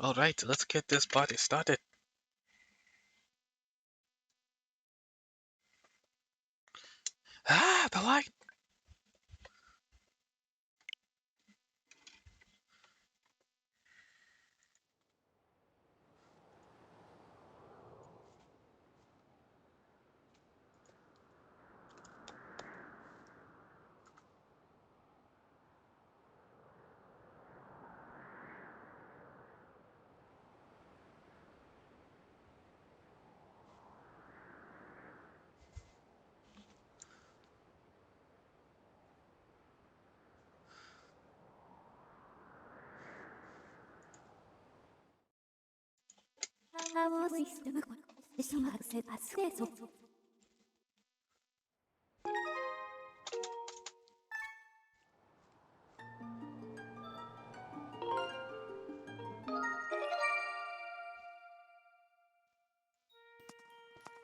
Alright, let's get this party started. Ah, the light!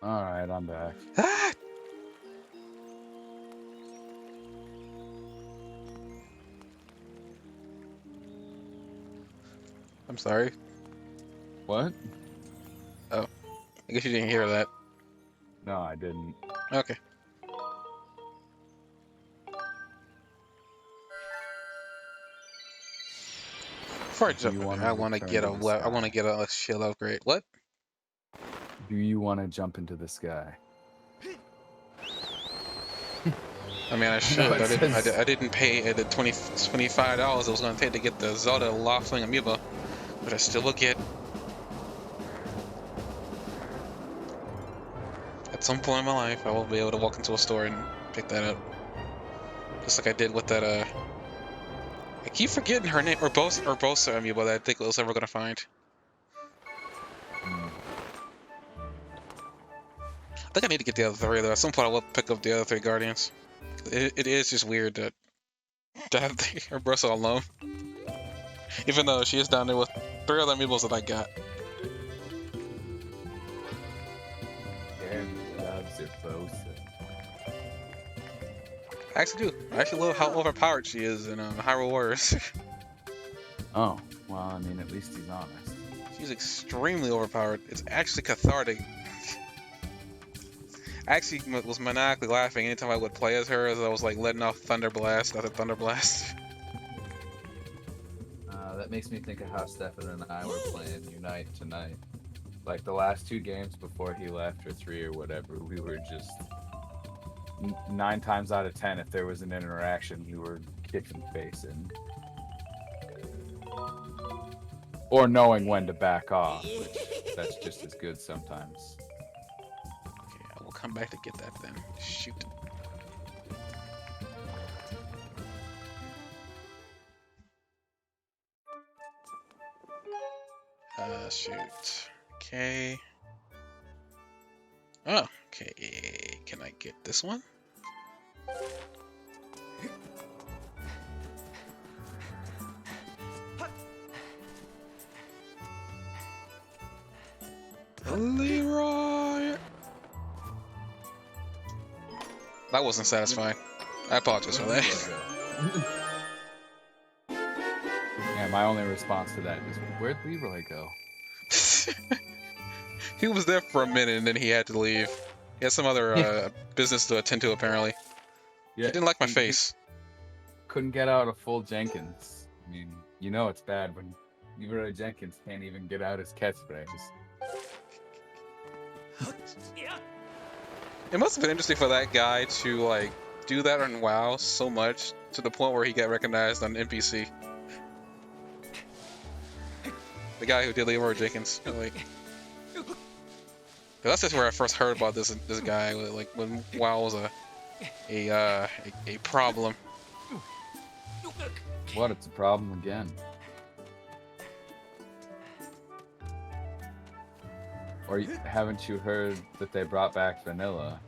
Alright, I'm back. Ah! I'm sorry. What? Oh, I guess you didn't hear that. No, I didn't. Okay. Before I Do jump you in want there, I to want to return get to a the I want to sky? get a shield upgrade. What? Do you want to jump into the sky? I mean, I know should. it says... I didn't pay the $25 it was going to take to get the Zelda Loftwing Amiibo, but I still will get. At some point in my life, I will be able to walk into a store and pick that up, just like I did with that. I keep forgetting her name, or both Amiibo that I think I was ever going to find. I think I need to get the other three though. At some point, I will pick up the other three Guardians. It is just weird to have Urbosa alone, even though she is down there with three other amiibos that I got. Aaron loves Urbosa. I actually do. I actually love how overpowered she is in Hyrule Warriors. Oh, well, I mean, at least he's honest. She's extremely overpowered. It's actually cathartic. I actually was maniacally laughing anytime I would play as her, as I was like letting off Thunder Blast after Thunder Blast. That makes me think of how Stefan and I were playing Unite tonight. Like the last two games before he left, or three or whatever, we were just 9 times out of 10, if there was an interaction, we were kicking face in. Or knowing when to back off, which that's just as good sometimes. Okay, I will come back to get that then. Shoot. Shoot. Okay. Oh, okay. Can I get this one? Leroy! That wasn't satisfying. I apologize for that. Yeah, my only response to that is, where'd Leroy go? He was there for a minute and then he had to leave. He had some other business to attend to, apparently. Yeah, He didn't like my face. Couldn't get out a full Jenkins. I mean, you know it's bad when Leroy Jenkins can't even get out his catchphrase. It must have been interesting for that guy to like do that on WoW so much to the point where he got recognized on NPC. The guy who did Leroy Jenkins. Like, that's just where I first heard about this guy. Like when WoW was a problem. What? It's a problem again. Or haven't you heard that they brought back Vanilla?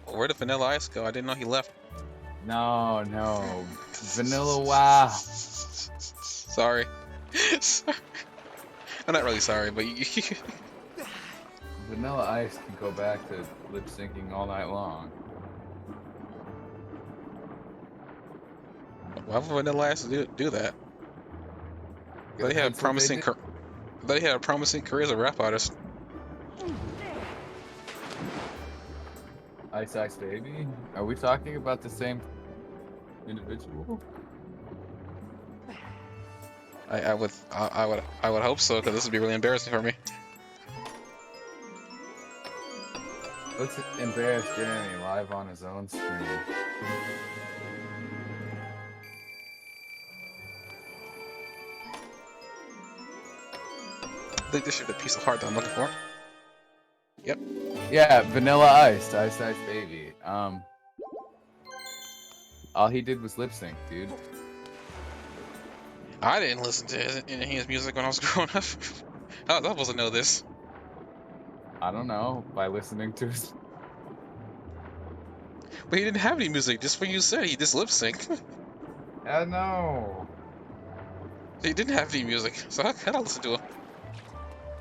Where did Vanilla Ice go? I didn't know he left. No. Vanilla WoW. Sorry. I'm not really sorry, but Vanilla Ice can go back to lip syncing all night long. why would Vanilla Ice do that? I thought he had a promising career as a rap artist. Ice Ice Baby? Are we talking about the same individual? I would hope so, because this would be really embarrassing for me. Let's embarrass Jeremy live on his own stream. I think this should be the piece of heart that I'm looking for. Yep. Yeah, Vanilla Ice, Ice Ice Baby. All he did was lip sync, dude. I didn't listen to his music when I was growing up. How was I supposed to know this? I don't know, by listening to his... But he didn't have any music, just what you said, he just lip synced. I know. He didn't have any music, so how can I listen to him?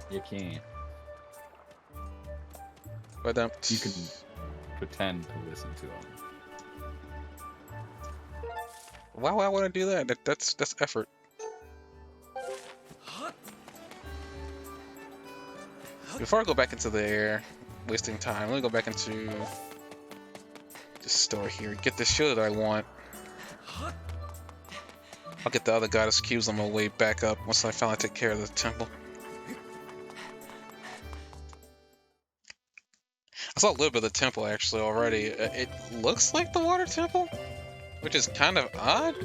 You can't. But You can pretend to listen to him. why would I want to do that? That's effort. Before I go back into the air, wasting time, let me go back into this store here. Get the shield that I want. I'll get the other goddess cubes on my way back up once I finally take care of the temple. I saw a little bit of the temple actually already. It looks like the water temple, which is kind of odd.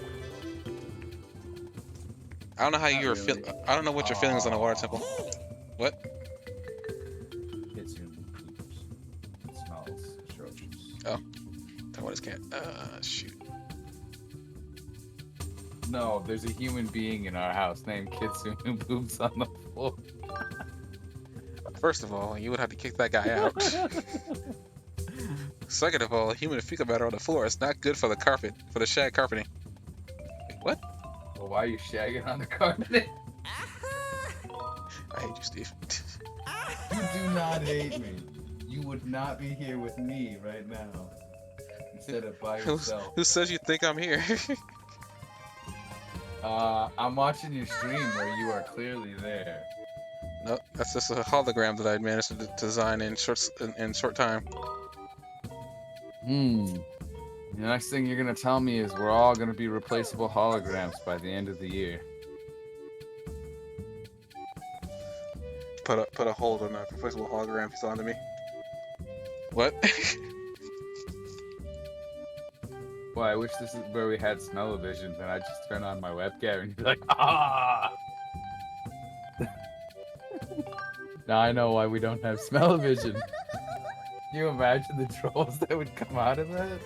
I don't know how you were feeling. I don't know what your feelings on the water temple. What? It's it smells atrocious. Oh, what is cat? Shoot. No, there's a human being in our house named Kitsune who poops on the floor. First of all, you would have to kick that guy out. Second of all, human fecal matter on the floor is not good for the carpet, for the shag carpeting. Wait, what? Well, why are you shagging on the carpet? I hate you, Steve. You do not hate me. You would not be here with me right now. Instead of by yourself. Who says you think I'm here? I'm watching your stream where you are clearly there. No, that's just a hologram that I managed to design in short time. The next thing you're gonna tell me is we're all gonna be replaceable holograms by the end of the year. Put a hold on that replaceable hologram he's onto me. What? Well, I wish this is where we had smell-o-vision, then I'd just turn on my webcam and be like, ah! Now I know why we don't have smell-o-vision. Can you imagine the trolls that would come out of that?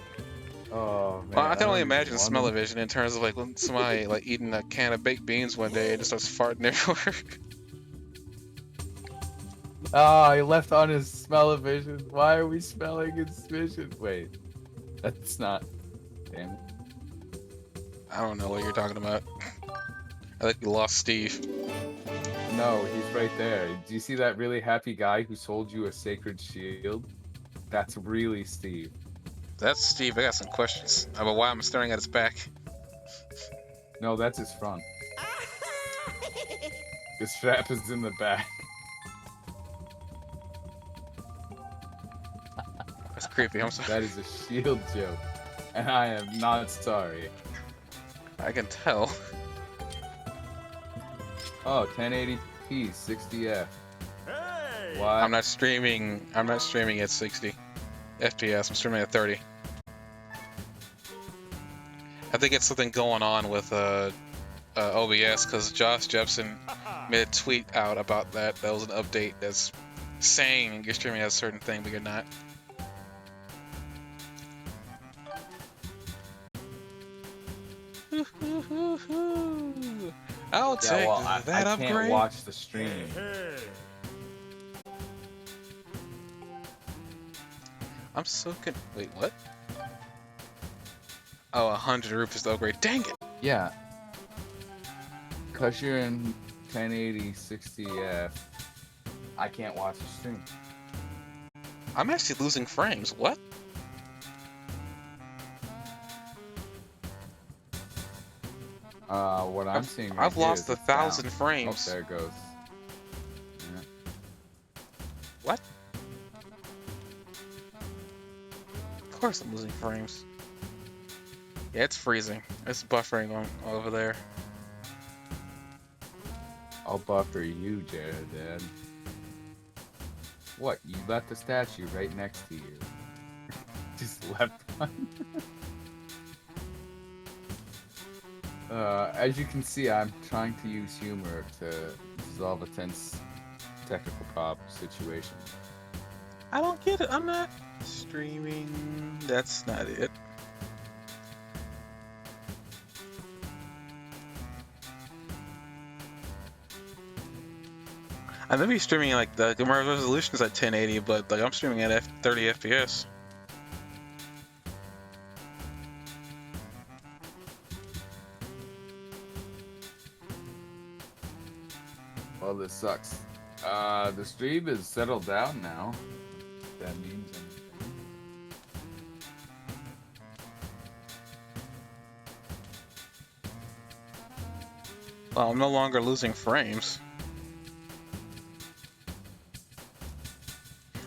Oh, man. Well, I can only imagine the smell-o-vision in terms of like when somebody like eating a can of baked beans one day and just starts farting everywhere. Ah, he left on his smell-o-vision. Why are we smelling his vision? Wait, that's not... Damn it. I don't know what you're talking about. I think you lost Steve. No, he's right there. Do you see that really happy guy who sold you a sacred shield? That's really Steve. That's Steve. I got some questions about why I'm staring at his back. No, that's his front. The strap is in the back. That's creepy. I'm sorry. That is a shield joke. And I am not sorry. I can tell. Oh, 1080p, 60f. Hey! Why? I'm not streaming at 60 FPS. I'm streaming at 30. I think it's something going on with OBS because Josh Jepson made a tweet out about that. That was an update that's saying you're streaming at a certain thing, but you're not. I'll take that I upgrade. can't watch the stream. Hey! I'm so good. Wait, what? Oh, 100 rupees to upgrade. Dang it! Yeah. Cause you're in 1080, 60f. I can't watch the stream. I'm actually losing frames. What? What I'm seeing right I've here lost is it's down. 1,000 Oh, frames. there it goes. Yeah. What? Of course I'm losing frames. Yeah, it's freezing. It's buffering on over there. I'll buffer you, Jared, Dad. What? You left the statue right next to you. Just left one. As you can see, I'm trying to use humor to resolve a tense technical problem situation. I don't get it. I'm not streaming. That's not it. I may be streaming like my resolution is at 1080, but like I'm streaming at 30 FPS. Well, this sucks. The stream is settled down now. If that means anything. Well, I'm no longer losing frames.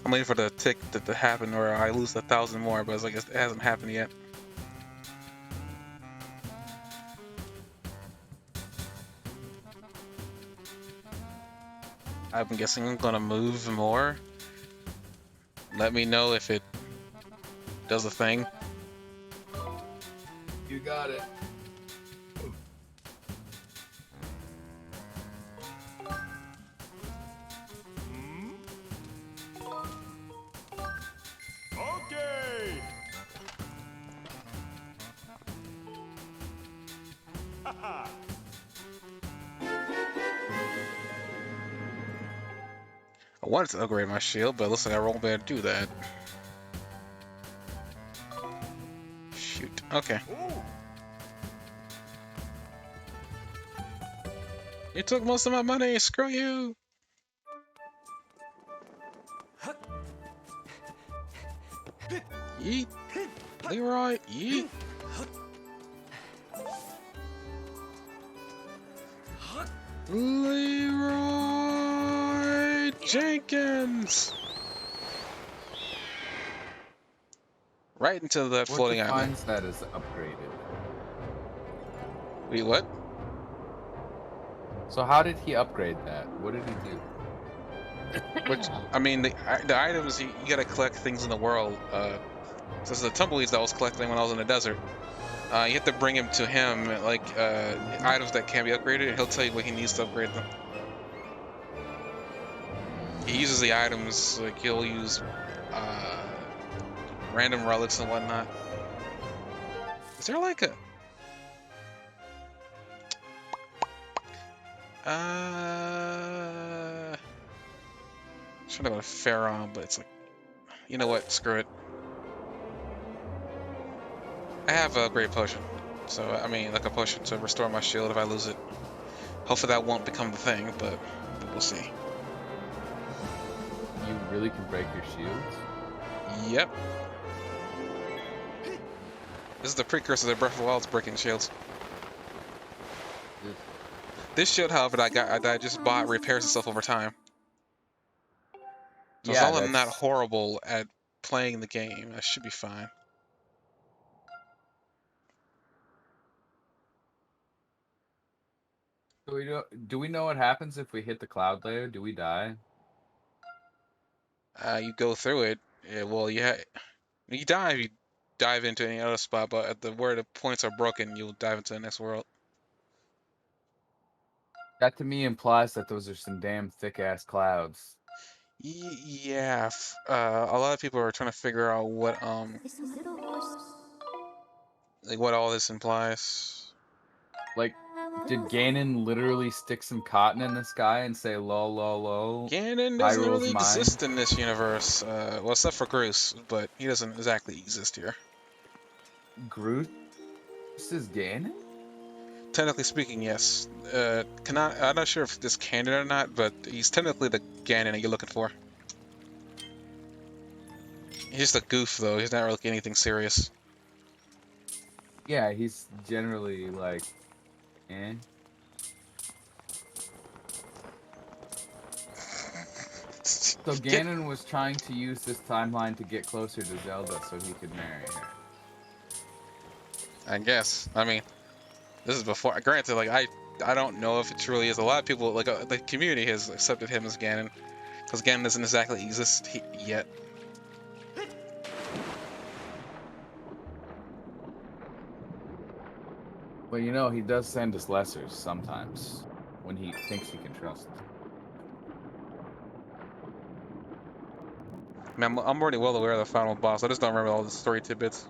I'm waiting for the tick to happen where I lose 1,000 more, but it's like it hasn't happened yet. I'm guessing I'm gonna move more. Let me know if it does a thing. You got it. Okay. Haha. I wanted to upgrade my shield, but it looks like I won't be able to do that. Shoot. Okay. Ooh. You took most of my money. Screw you. Yeet. Leroy. Yeet. Leroy Jenkins. Right into that What floating island. defines that as upgraded? Wait, what? So how did he upgrade that? What did he do? Which, I mean, the items, you gotta collect things in the world. So this is the tumbleweeds that I was collecting when I was in the desert. You have to bring him to him, like, items that can be upgraded, and he'll tell you what he needs to upgrade them. He uses the items, like, he'll use, random relics and whatnot. Is there, like, a... Should have got a Pharaoh, but it's like, you know what? Screw it. I have a great potion, so I mean, like a potion to restore my shield if I lose it. Hopefully that won't become the thing, but we'll see. You really can break your shields? Yep. This is the precursor to Breath of the Wild's breaking shields. This shield, however, that I just bought repairs itself over time. So as long as I'm not horrible at playing the game, I should be fine. Do we know what happens if we hit the cloud layer? Do we die? You go through it. Yeah, well, you die if you dive into any other spot, but at where the points are broken, you'll dive into the next world. That to me implies that those are some damn thick ass clouds. Yeah, a lot of people are trying to figure out what like what all this implies. Like, did Ganon literally stick some cotton in the sky and say "lol lol lol"? Ganon doesn't Hyrule's really mine? exist in this universe. Well, except for Groose, but he doesn't exactly exist here. Groot is Ganon? Technically speaking, yes. I'm not sure if this canon or not, but he's technically the Ganon that you're looking for. He's just a goof, though. He's not really anything serious. Yeah, he's generally like Eh? So Get, Ganon was trying to use this timeline to get closer to Zelda so he could marry her. I guess. I mean, this is before. Granted, like I don't know if it truly is. A lot of people, like the community, has accepted him as Ganon, because Ganon doesn't exactly exist yet. But you know, he does send us lessers sometimes when he thinks he can trust them. Man, I'm already well aware of the final boss. I just don't remember all the story tidbits.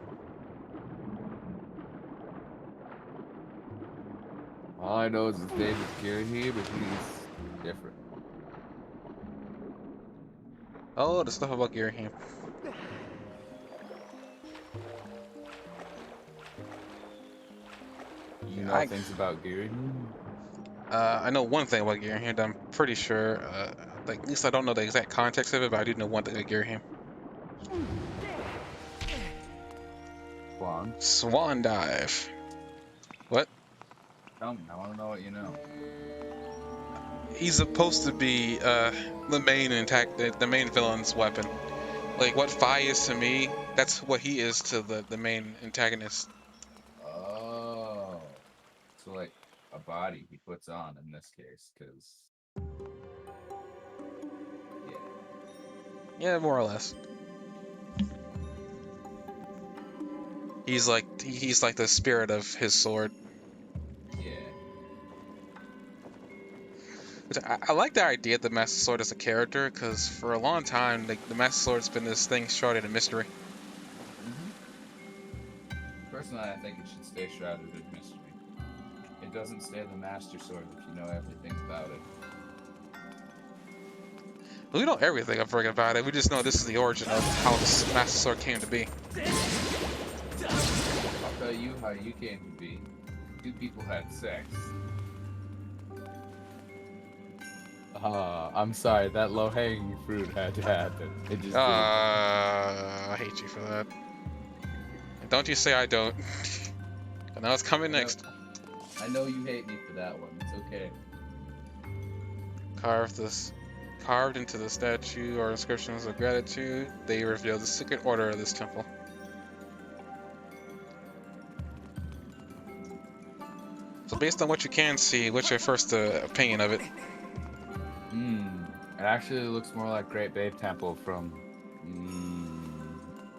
All I know is his name is Girahim, but he's different. Oh, the stuff about Girahim. You know things about Girahim? I know one thing about Girahim that I'm pretty sure. Like, at least I don't know the exact context of it, but I do know one thing about Girahim. Quan? Swan dive. What? Tell me, I want to know what you know. He's supposed to be the main villain's weapon. Like what Fi is to me, that's what he is to the main antagonist. Oh. So, like, a body he puts on in this case, because... Yeah. Yeah, more or less. He's like the spirit of his sword. Yeah. Which I like the idea of the Master Sword as a character, because for a long time, like, the Master Sword's been this thing shrouded in mystery. Personally, I think it should stay shrouded in mystery. It doesn't stay the Master Sword if you know everything about it. We know everything about it. We just know this is the origin of how the Master Sword came to be. I'll tell you how you came to be. Two people had sex. I'm sorry, that low-hanging fruit had to happen. It just did. I hate you for that. And don't you say I don't. And now it's coming next. I know you hate me for that one. It's okay. Carved into the statue are inscriptions of gratitude. They reveal the secret order of this temple. So based on what you can see, what's your first opinion of it? It actually looks more like Great Babe Temple from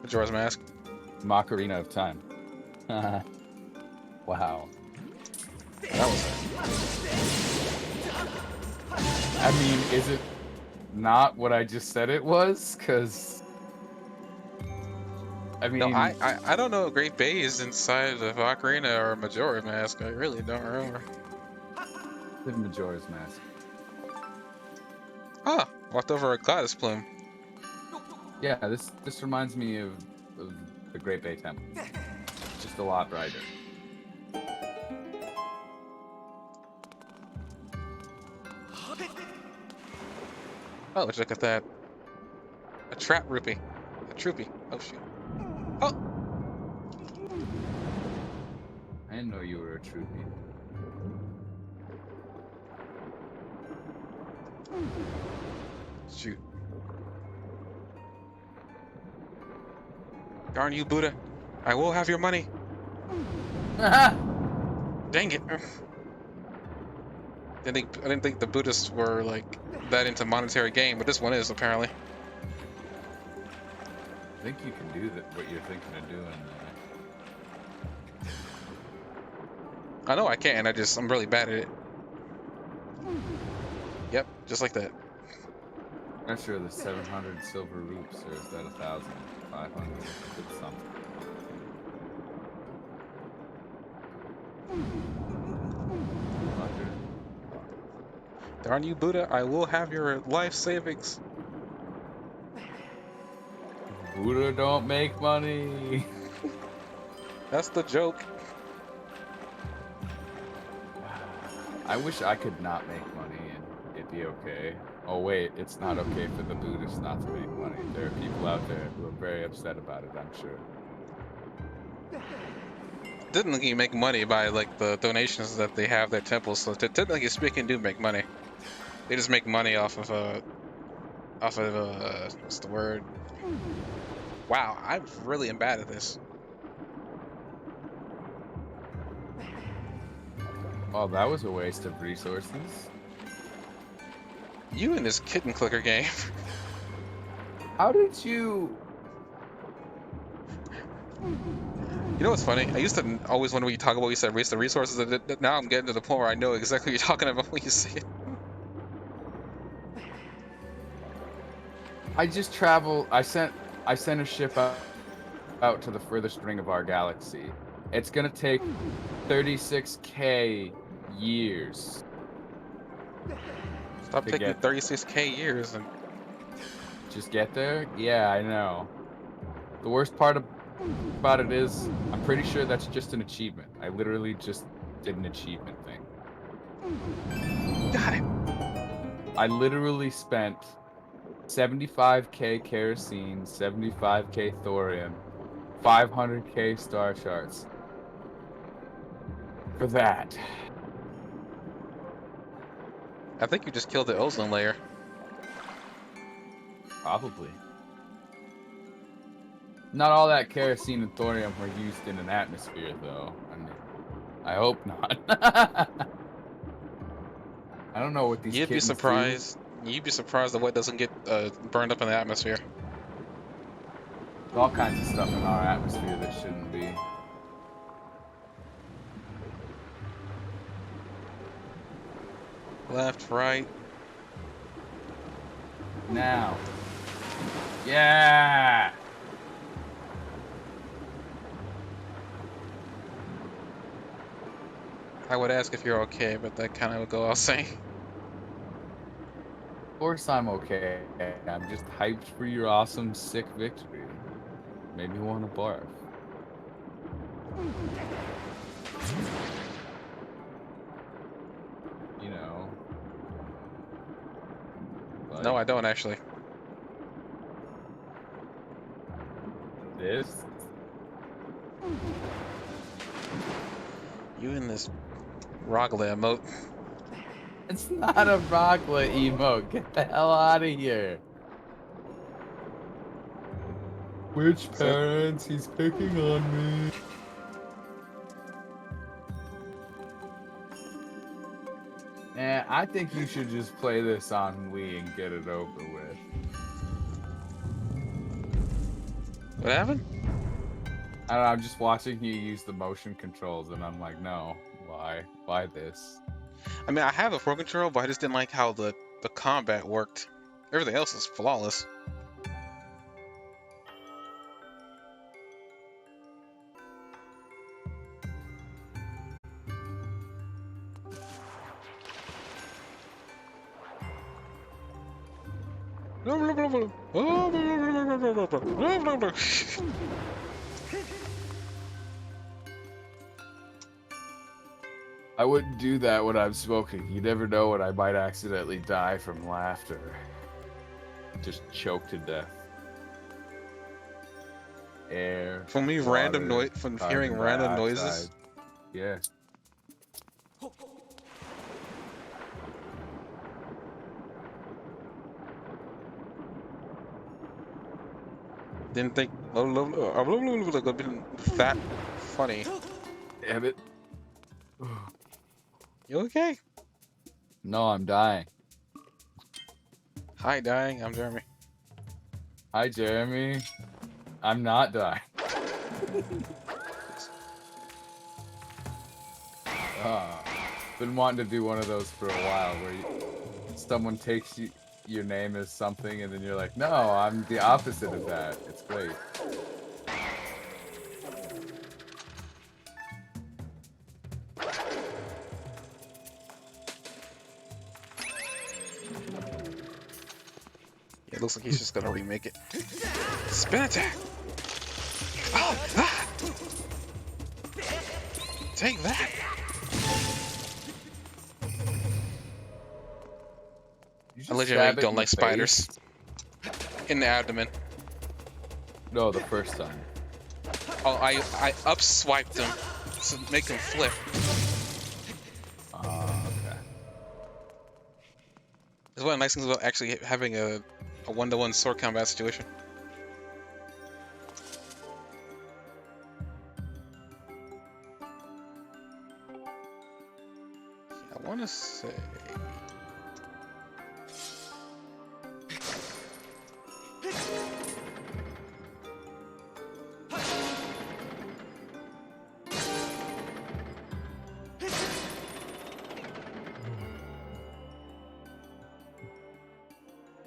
Majora's Mask. Ocarina of Time. Wow. That was I mean, is it not what I just said it was? Because I mean, no, I don't know if Great Bay is inside of Ocarina or Majora's Mask. I really don't remember. the Majora's Mask. Ah, walked over a goddess plume. Yeah, this reminds me of the Great Bay Temple. Just a lot brighter. Oh, let's look at that. A trap rupee. A troopy. Oh, shoot. Oh! I didn't know you were a troopy. Shoot. Darn you, Buddha. I will have your money. Dang it. I didn't think the Buddhists were, like, that into monetary gain, but this one is, apparently. I think you can do what you're thinking of doing. I know I can, I'm really bad at it. Yep, just like that. I'm not sure the 700 silver roops, or is that 1,500? It's something. Darn you, Buddha, I will have your life savings. Buddha don't make money. That's the joke. I wish I could not make money and it'd be okay. Oh wait, it's not okay for the Buddhists not to make money. There are people out there who are very upset about it, I'm sure. technically make money by like the donations that they have their temples. So technically speaking, do make money. They just make money off of what's the word? Wow, I really am bad at this. Oh, that was a waste of resources. You in this kitten clicker game. How did you? You know what's funny? I used to always wonder when you talk about when you said waste of resources. And now I'm getting to the point where I know exactly what you're talking about when you say it. I just travel. I sent a ship out to the furthest ring of our galaxy. It's gonna take 36k years. Stop To taking get- 36k years and Just get there? Yeah, I know. The worst part about it is, I'm pretty sure that's just an achievement. I literally just did an achievement thing. got it. I literally spent 75k kerosene, 75k thorium, 500k star charts for that. I think you just killed the ozone layer. Probably. Not all that kerosene and thorium were used in an atmosphere, though. I mean, I hope not. I don't know what these You'd be kittens surprised. You'd be surprised that what doesn't get burned up in the atmosphere. do. There's all kinds of stuff in our atmosphere that shouldn't be. Left, right. Now. Yeah! I would ask if you're okay, but that kind of would go without saying. Of course I'm okay. I'm just hyped for your awesome, sick victory. Made me want to barf. You know. No, I like don't actually. This? You in this Rogla emote. It's not a Rocklet emote. Get the hell out of here. Which parents? He's picking on me. I think you should just play this on Wii and get it over with. What happened? I don't know, I'm just watching you use the motion controls and I'm like, no, why? Why this? I mean, I have a Pro Control, but I just didn't like how the combat worked. Everything else is flawless. I wouldn't do that when I'm smoking. You never know when I might accidentally die from laughter. Just choke to death. Air. From me random water, noise, from carbon hearing random dioxide. noises. Yeah. Didn't think it would be that funny. Damn it. You okay? No, I'm dying. Hi, dying. I'm Jeremy. Hi, Jeremy. I'm not dying. Been wanting to do one of those for a while where someone takes your name as something and then you're like, no, I'm the opposite of that. It's great. It looks like he's just gonna remake it. Spin attack! Oh, ah! Take that! I legitimately don't like spiders. In the abdomen. No, the first time. Oh, I up swiped him to make them flip. Okay. It's one of the nice things about actually having a one-to-one sword combat situation. I want to say...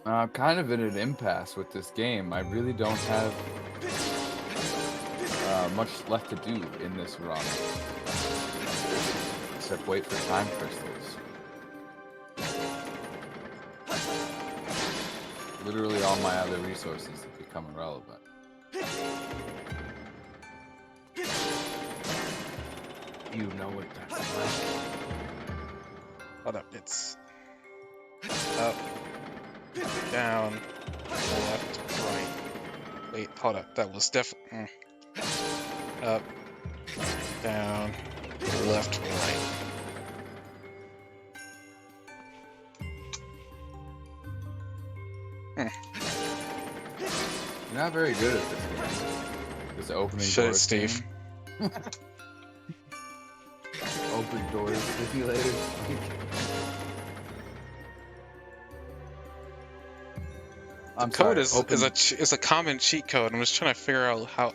I'm kind of in an impasse with this game. I really don't have much left to do in this run, except wait for time crystals. Literally all my other resources have become irrelevant. You know what that's like. Hold up, it's... up, down, left, right. Wait, hold up, that was definitely... Up, down, left, right. You're not very good at this game. This opening Shut it, doors Steve. game. Open doors simulator. I'm Code sorry, is a common cheat code. I'm just trying to figure out how...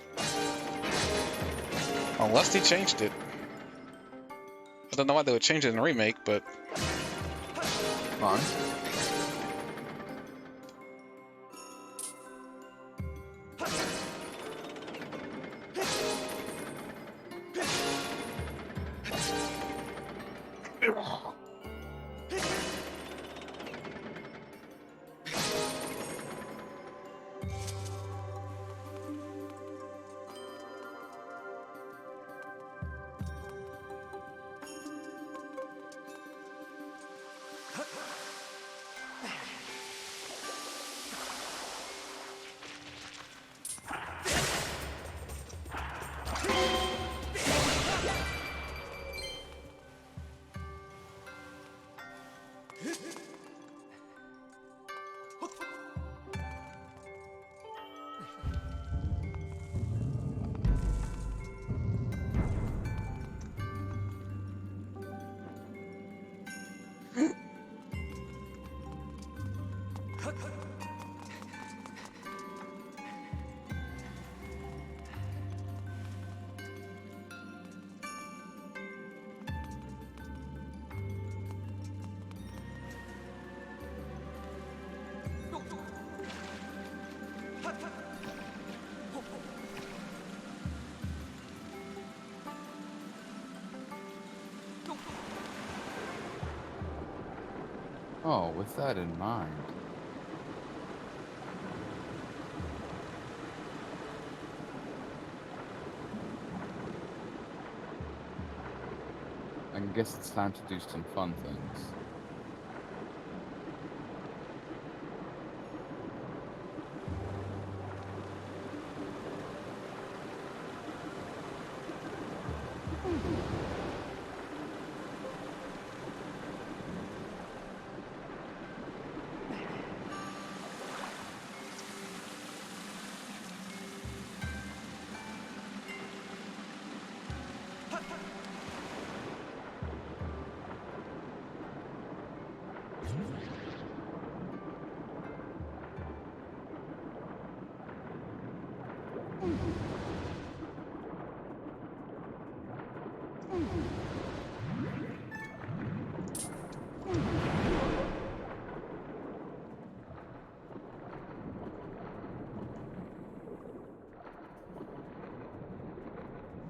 Unless they changed it. I don't know why they would change it in the remake, but... on. Oh, with that in mind. I guess it's time to do some fun things.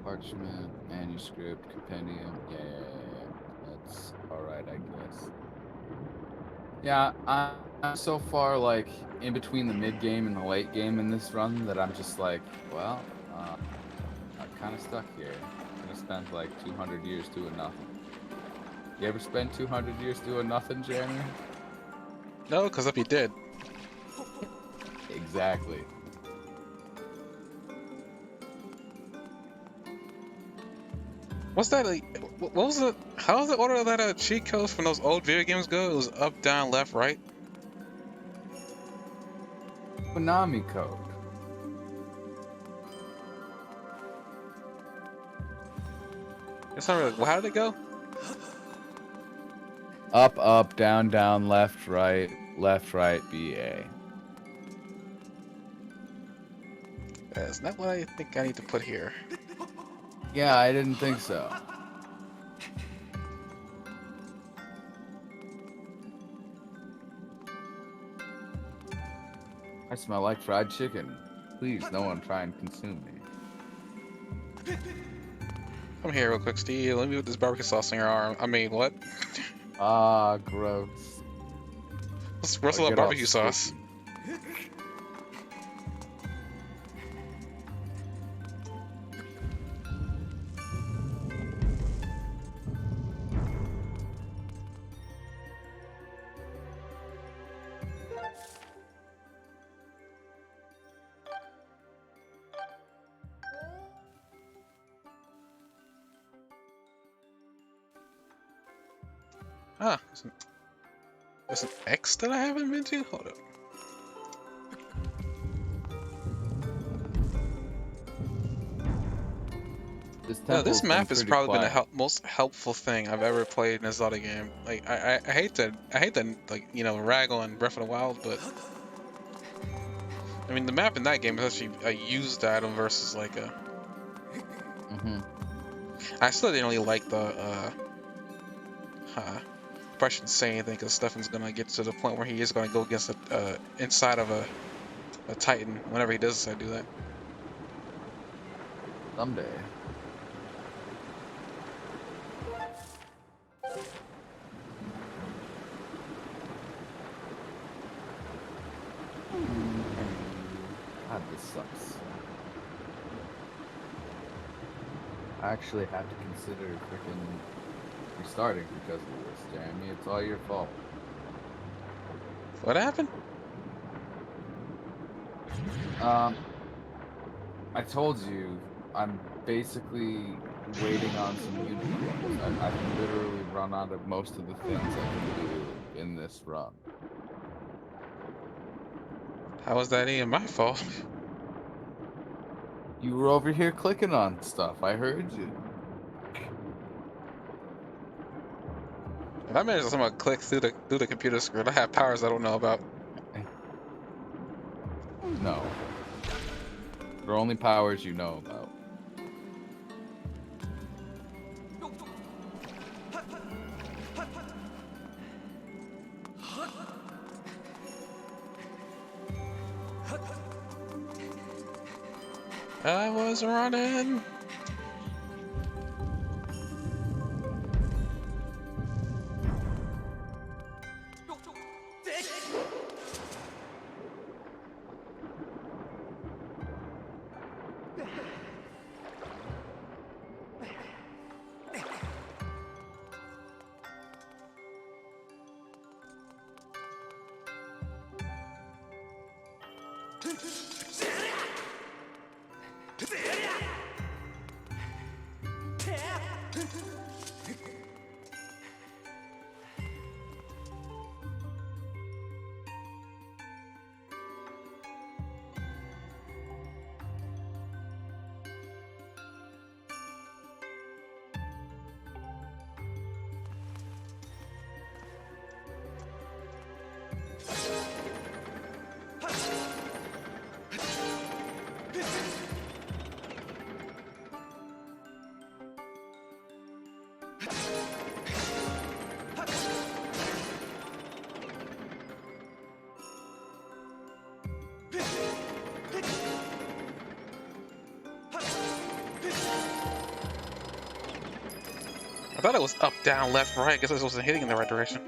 Parchment, manuscript, compendium. Yeah. That's alright, I guess. Yeah, I'm so far, like, in between the mid-game and the late game in this run that I'm just like, well, I'm kind of stuck here. I'm gonna spend, like, 200 years doing nothing. You ever spend 200 years doing nothing, Jeremy? No, because I'd be dead. Exactly. What's that? Like, what was it? How was the order of that cheat codes from those old video games go? It was up, down, left, right. Konami code. It's not really. Well, how did it go? Up, up, down, down, left, right, BA. That's not what I think I need to put here. Yeah, I didn't think so. I smell like fried chicken. Please, no one try and consume me. Come here real quick, Steve. Let me put this barbecue sauce in your arm. I mean, what? Ah, gross. Let's rustle Or up get all barbecue sauce. sticky. Ah, there's an X that I haven't been to? Hold up. This map has probably been the most helpful thing I've ever played in a Zelda game. Like, I hate to like, you know, rag on Breath of the Wild, but I mean, the map in that game is actually a used item versus like a. I still didn't really like the. I shouldn't say anything because Stefan's gonna get to the point where he is gonna go against the inside of a Titan whenever he does decide to do that. Someday. God, this sucks. I actually have to consider freaking restarting because of this, Jeremy. It's all your fault. What happened? I told you I'm basically waiting on some unicorns. I've literally run out of most of the things I can do in this run. How was that even my fault? You were over here clicking on stuff. I heard you. If I managed to somehow click through the computer screen, I have powers I don't know about. No. There are only powers you know about. I was running. I thought it was up, down, left, right. I guess I wasn't hitting in the right direction.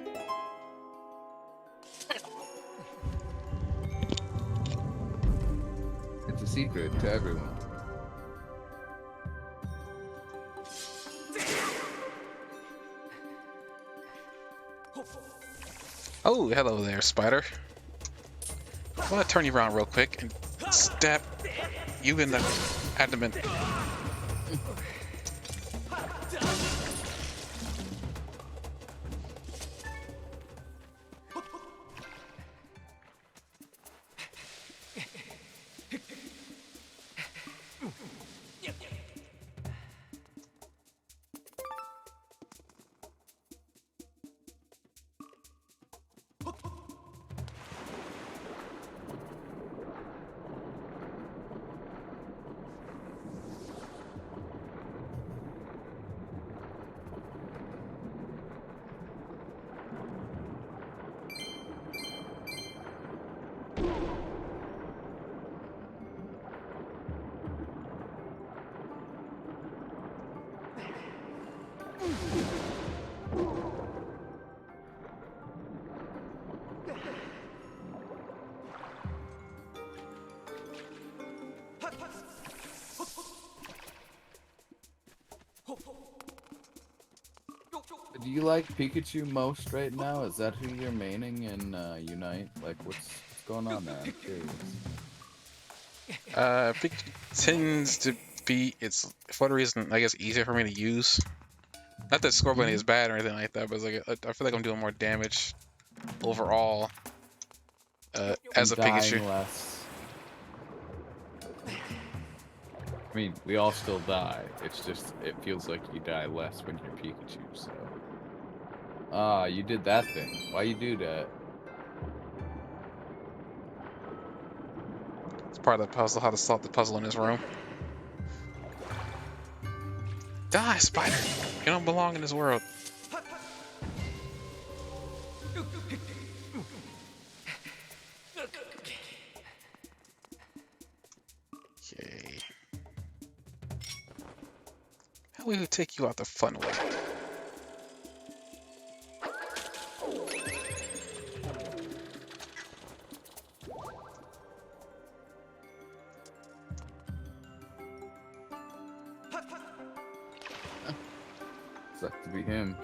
It's a secret to everyone. Oh, hello there, spider. I want to turn you around real quick and stab you in the abdomen. Do you like Pikachu most right now? Is that who you're maining in Unite? Like, what's going on there? I'm curious. Pikachu tends to be, it's for whatever reason, I guess, easier for me to use. Not that Scorpion is bad or anything like that, but it's like I feel like I'm doing more damage overall as a Dying Pikachu. less. I mean, we all still die. It's just, it feels like you die less when you're Pikachu, so. Ah, you did that thing. Why you do that? It's part of the puzzle, how to solve the puzzle in his room. Die, spider! You don't belong in this world. Okay. How will we take you out the fun way? Sucks to be him.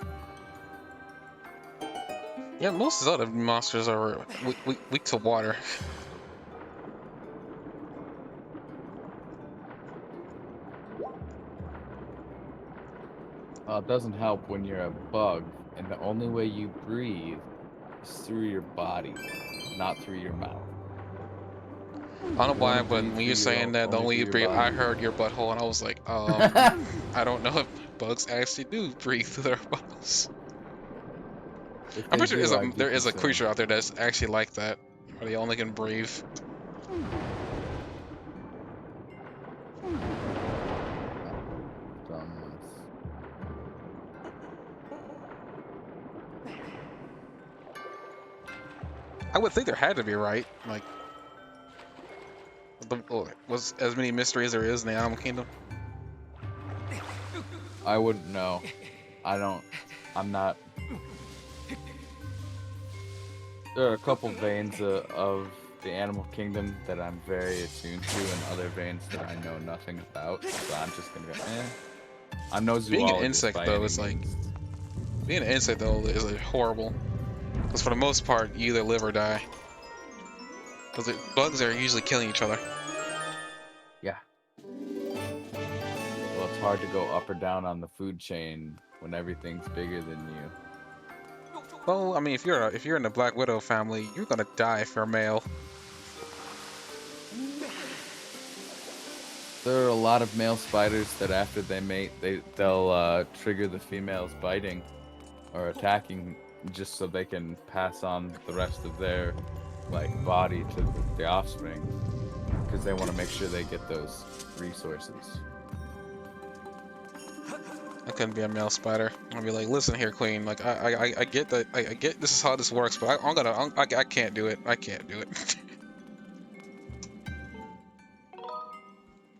Yeah, most Zelda monsters are weak to water. It doesn't help when you're a bug, and the only way you breathe is through your body, not through your mouth. I don't know why, but when you're saying that the only you breathe, I heard your butthole, and I was like, I don't know if bugs actually do breathe through their buttholes. I'm pretty sure there is a creature out there that's actually like that, where they only can breathe. I would think there had to be, right? Like, was as many mysteries there is in the Animal Kingdom. I wouldn't know. I'm not. There are a couple veins of the Animal Kingdom that I'm very attuned to, and other veins that I know nothing about. So I'm just gonna go, I'm no zoologist. Being an insect, though, is like... Being an insect, though, is like horrible. Because for the most part, you either live or die. Because bugs are usually killing each other. Yeah. Well, it's hard to go up or down on the food chain when everything's bigger than you. Well, I mean, if you're in the Black Widow family, you're gonna die if you're a male. There are a lot of male spiders that after they mate, they'll trigger the females biting or attacking just so they can pass on the rest of their body to the offspring, because they want to make sure they get those resources. I couldn't be a male spider. I'd be like, listen here, queen. Like, I get that. I get this is how this works, but I can't do it. I can't do it.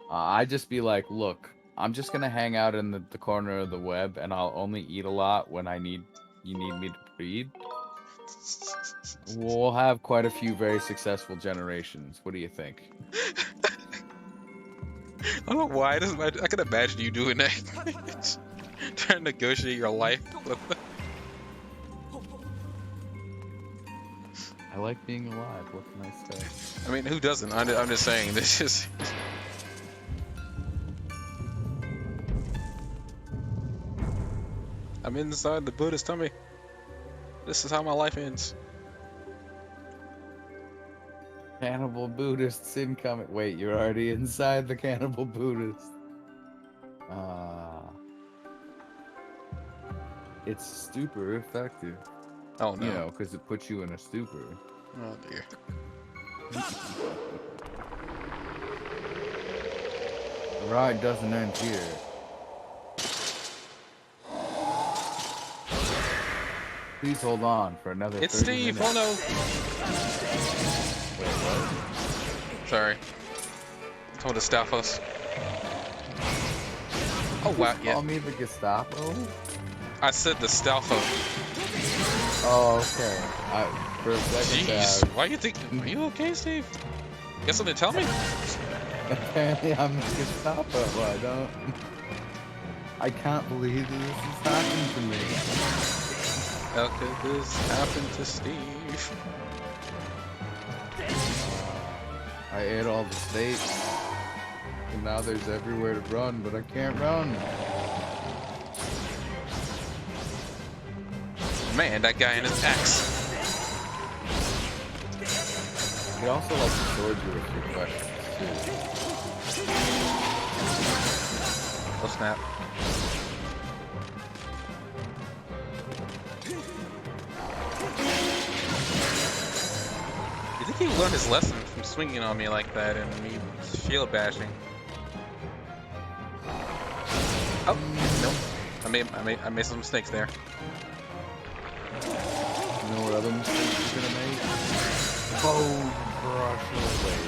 I'd just be like, look, I'm just gonna hang out in the corner of the web, and I'll only eat a lot when you need me to breed. We'll have quite a few very successful generations. What do you think? I don't know why. I can imagine you doing that. Trying to negotiate your life with them. I like being alive. What can I say? I mean, who doesn't? I'm just saying. This is. I'm inside the Buddha's tummy. This is how my life ends. Cannibal Buddhists incoming. Wait, you're already inside the Cannibal Buddhist. It's super effective. Oh no. You know, because it puts you in a stupor. Oh dear. The ride doesn't end here. Please hold on for another. It's 30 Steve. minutes. Oh no. Wait, what? Sorry. Told the Stalfos. Oh wow, yeah. Call me the Gestapo? I said the Stalfo. Oh, okay. For a second Jeez, there, why you think? Are you okay, Steve? Got something to tell me? apparently I'm the Gestapo. I can't believe this is happening to me. How could this happen to Steve? I ate all the steak, and now there's everywhere to run, but I can't run. Man, that guy and his axe. He also likes to sword you with your questions, too. Oh snap. You think he learned his lesson from swinging on me like that and me shield bashing? Oh, nope. I made some mistakes there. You know what other mistakes you're gonna make? Bone brush away.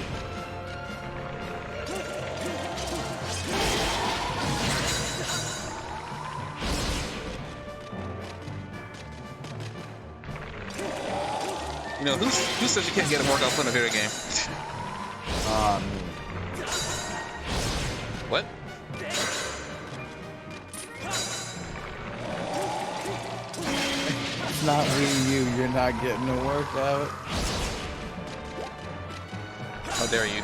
You know, who says you can't get a workout playing a video game? Me. What? It's not me, you're not getting a workout. How dare you?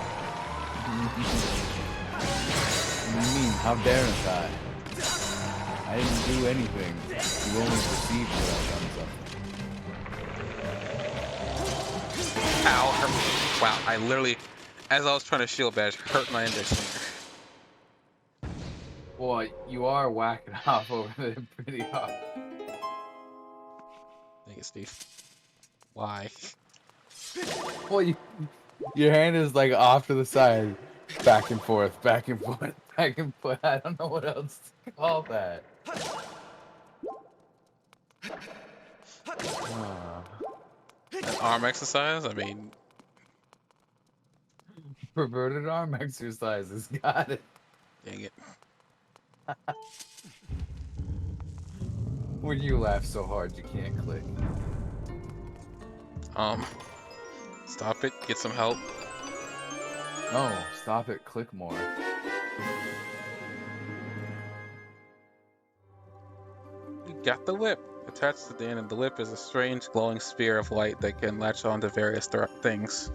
What do you mean, how daren't I? I didn't do anything. You only perceived that I've done something. Ow, hurt me. Wow, I literally, as I was trying to shield bash, hurt my index finger. Well, you are whacking off over there pretty hard. Thank you, Steve. Why? Well, your hand is like off to the side, back and forth, back and forth, back and forth. I don't know what else to call that. An arm exercise? I mean, Perverted arm exercises. Got it. dang it. When you laugh so hard you can't click. Stop it. Get some help. No, stop it. Click more. You got the whip. Attached to the end of the whip is a strange glowing sphere of light that can latch on to various things.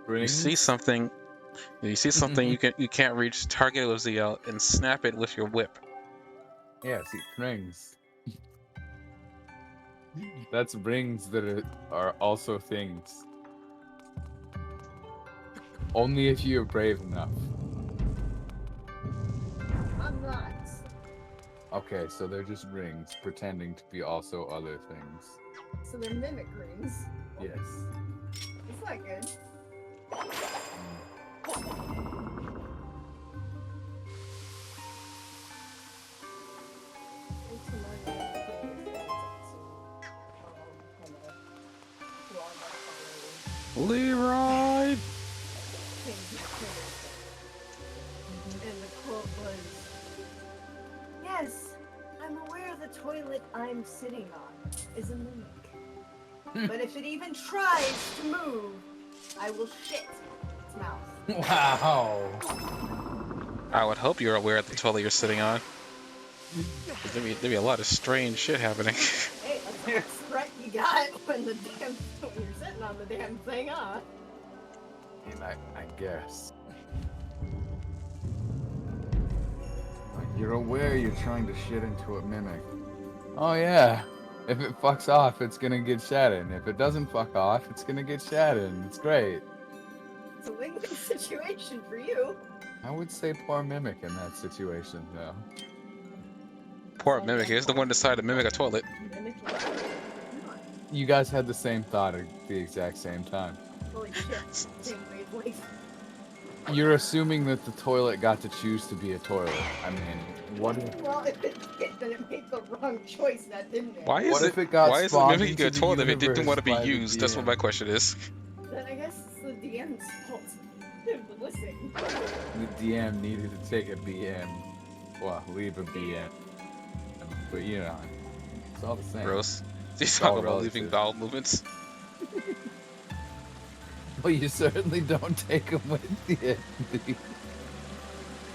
You see something you can't reach, target it with ZL and snap it with your whip. Yeah, see, rings. That's rings that are also things. Only if you're brave enough. I'm not. Okay, so they're just rings, pretending to be also other things. So they're mimic rings. Yes. It's not good. Leroy! And the quote was, "Yes, I'm aware the toilet I'm sitting on is a mimic. But if it even tries to move, I will shit its mouth." Wow. I would hope you're aware of the toilet you're sitting on. There'd be a lot of strange shit happening. Hey, that's the threat you got when you're sitting on the damn thing, huh? And I guess. You're aware you're trying to shit into a mimic. Oh yeah. If it fucks off, it's gonna get shat in. If it doesn't fuck off, it's gonna get shat in. It's great. It's a win-win situation for you. I would say poor mimic in that situation, though. Poor mimic. Here's the one decided to mimic a toilet. You guys had the same thought at the exact same time. Holy shit. Same wavelength. You're assuming that the toilet got to choose to be a toilet. I mean, what if... Well, if it did, then it made the wrong choice, that didn't it? Why is What it if it got why is it spawned mimicking a into the toilet if it didn't universe want to be by the used? That's what DM? my question is. Then I guess it's the DM's fault. Listen. The DM needed to take a BM. Well, leave a BM. But you know, it's all the same. Gross. He's all talking about leaving relative. bowel movements. Well, you certainly don't take them with you.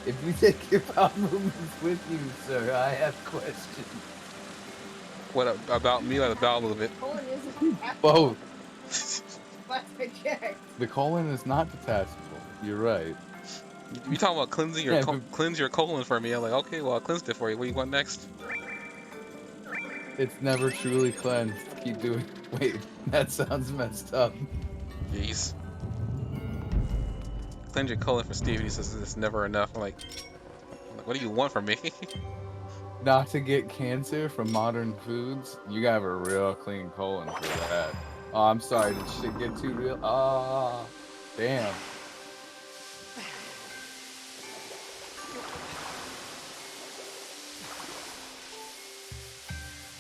If you take your bowel movements with you, sir, I have questions. What about me or the bowel movement? Colon isn't Both. Last I checked. The colon is not detachable. You're right. You talking about cleansing your Yeah, but cleanse your colon for me? I'm like, okay, well I cleansed it for you. What do you want next? it's never truly cleansed. Keep doing. Wait, that sounds messed up. Jeez. Cleanse your colon for Steve. He says it's never enough. I'm like, what do you want from me? Not to get cancer from modern foods, you gotta have a real clean colon for that. Oh, I'm sorry. Did shit get too real? Ah, damn.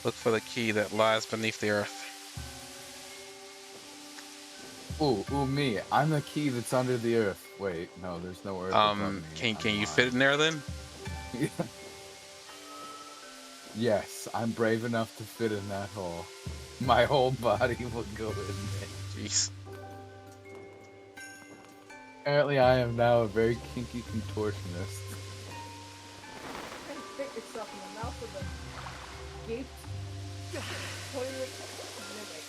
Look for the key that lies beneath the earth. Ooh, me. I'm the key that's under the earth. Wait, no, there's no earth above me. Can you fit in there then? Yes, I'm brave enough to fit in that hole. My whole body will go in there. Jeez. Apparently, I am now a very kinky contortionist. Try to fit yourself in the mouth of a gaped toilet mimic.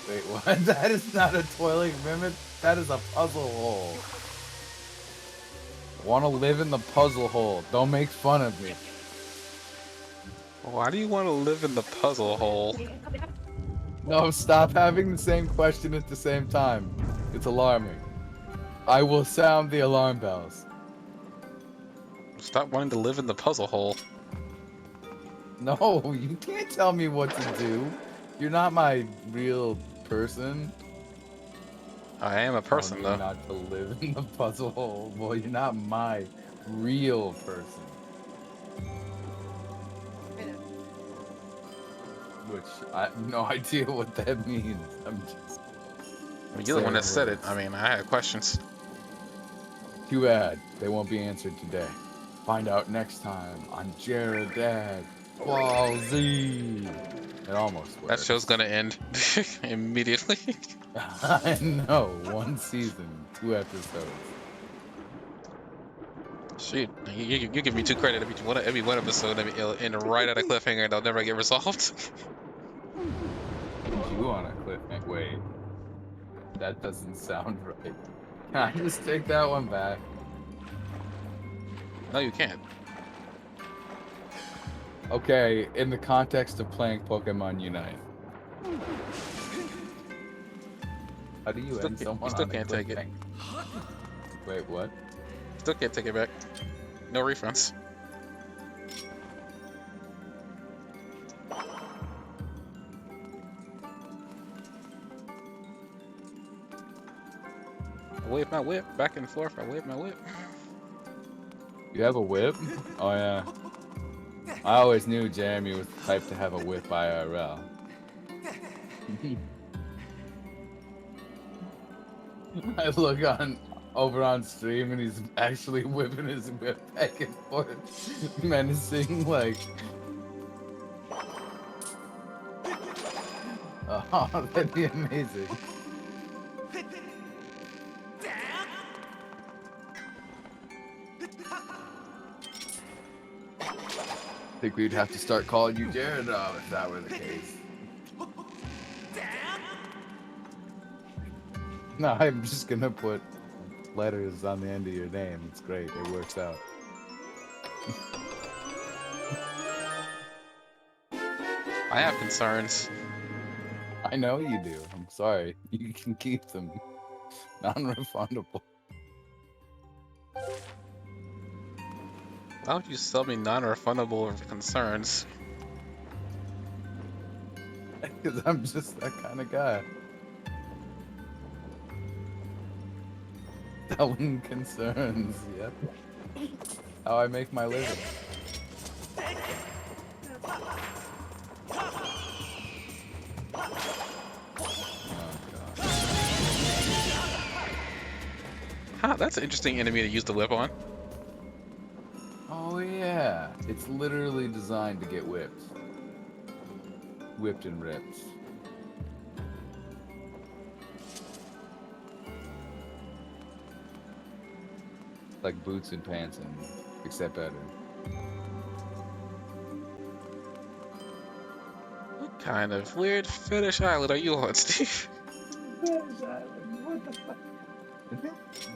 Wait, what? That is not a toilet mimic. That is a puzzle hole. Want to live in the puzzle hole. Don't make fun of me. Why do you want to live in the puzzle hole? No, stop having the same question at the same time. It's alarming. I will sound the alarm bells. Stop wanting to live in the puzzle hole. No, you can't tell me what to do. You're not my real person. I am a person Telling though. me not to live in the puzzle hole. Well, you're not my real person. Which I have no idea what that means. I'm just I mean, you're the one that said it. words. I mean, I had questions. Too bad they won't be answered today. Find out next time on Jared Dad Ball Z. It almost worked. That show's gonna end immediately. I know. 1 season, 2 episodes. Shoot, you give me too credit. Every one episode, it'll end right at a cliffhanger and they'll never get resolved. You on a cliffhanger? Wait, that doesn't sound right. Can I just take that one back? No, you can't. Okay, in the context of playing Pokemon Unite. How do you Still end can't- someone you still on a can't take it. cliffhanger? Wait, what? Still can't take it back. No refunds. I wave my whip back and forth. I wave my whip. You have a whip? Oh yeah. I always knew Jeremy was the type to have a whip IRL. I look over on stream and he's actually whipping his whip back and forth, menacing like. Oh, that'd be amazing. I think we'd have to start calling you Jared now if that were the case. No, I'm just gonna put letters on the end of your name. It's great. It works out. I have concerns. I know you do. I'm sorry. You can keep them. Non-refundable. Why would you sell me non-refundable concerns? Because I'm just that kind of guy. Selling concerns, yep. How I make my living. Huh, that's an interesting enemy to use the whip on. Oh yeah, it's literally designed to get whipped. Whipped and ripped. Like boots and pants, and except better. kind of weird fetish island are you on, Steve? What the fuck?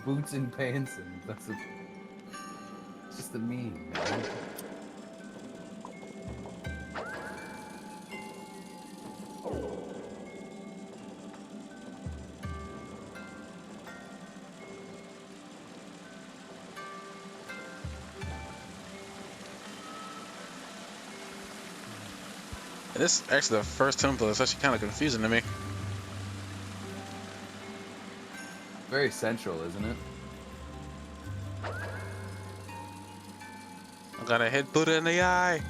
Boots and pants, and that's a, it's just a meme, man. This is actually the first temple. It's actually kind of confusing to me. Very central, isn't it? I'm gonna hit Buddha in the eye.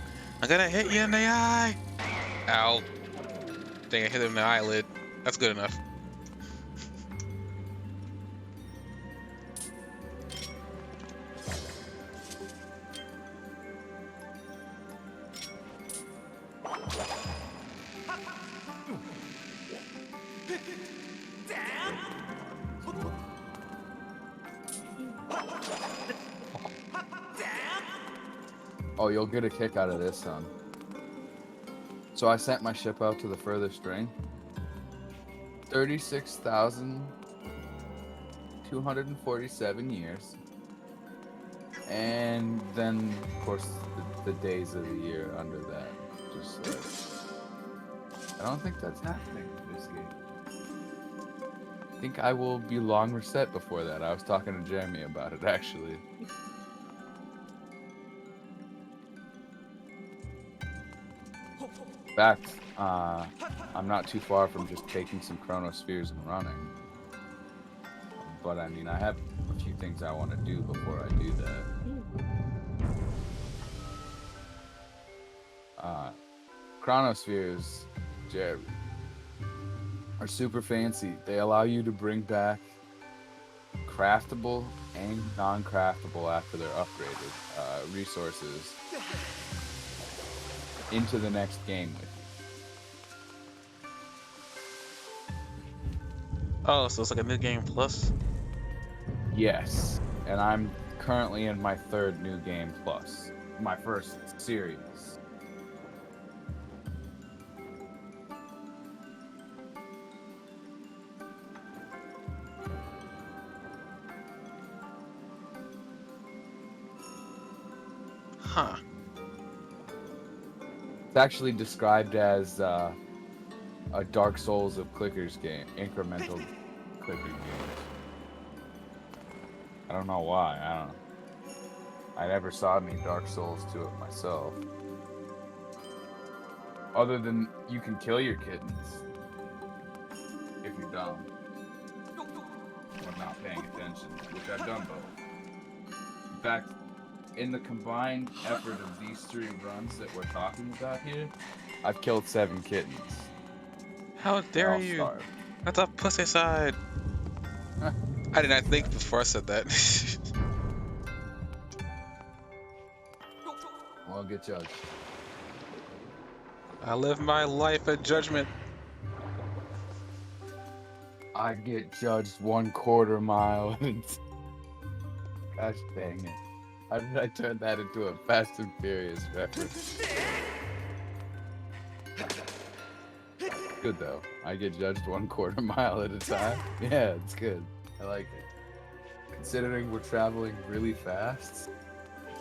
I'm gonna hit you in the eye. Ow. Dang, I hit him in the eyelid. That's good enough. Oh, you'll get a kick out of this, son. So I sent my ship out to the furthest ring. 36,247 years. And then, of course, the days of the year under that. Just like, I don't think that's happening in this game. I think I will be long reset before that. I was talking to Jeremy about it, actually. In fact, I'm not too far from just taking some Chronospheres and running. But I mean, I have a few things I want to do before I do that. Chronospheres, Jerry, are super fancy. They allow you to bring back craftable and non-craftable after they're upgraded resources into the next game with you. Oh, so it's like a new game plus? Yes, and I'm currently in my third new game plus, my first series. Huh. It's actually described as a Dark Souls of clickers game, incremental clicker games. I don't know why. I don't know. I never saw any Dark Souls to it myself. Other than you can kill your kittens if you're dumb or not paying attention, which I've done both. In fact, in the combined effort of these 3 runs that we're talking about here, I've killed 7 kittens. How They're dare all you? starved. That's a pussy side. I did not think before I said that. Well, get judged. I live my life at judgment. I get judged 1/4 mile. Gosh dang it. How did I turn that into a Fast and Furious reference? Good though. I get judged 1/4 mile at a time. Yeah, it's good. I like it. Considering we're traveling really fast,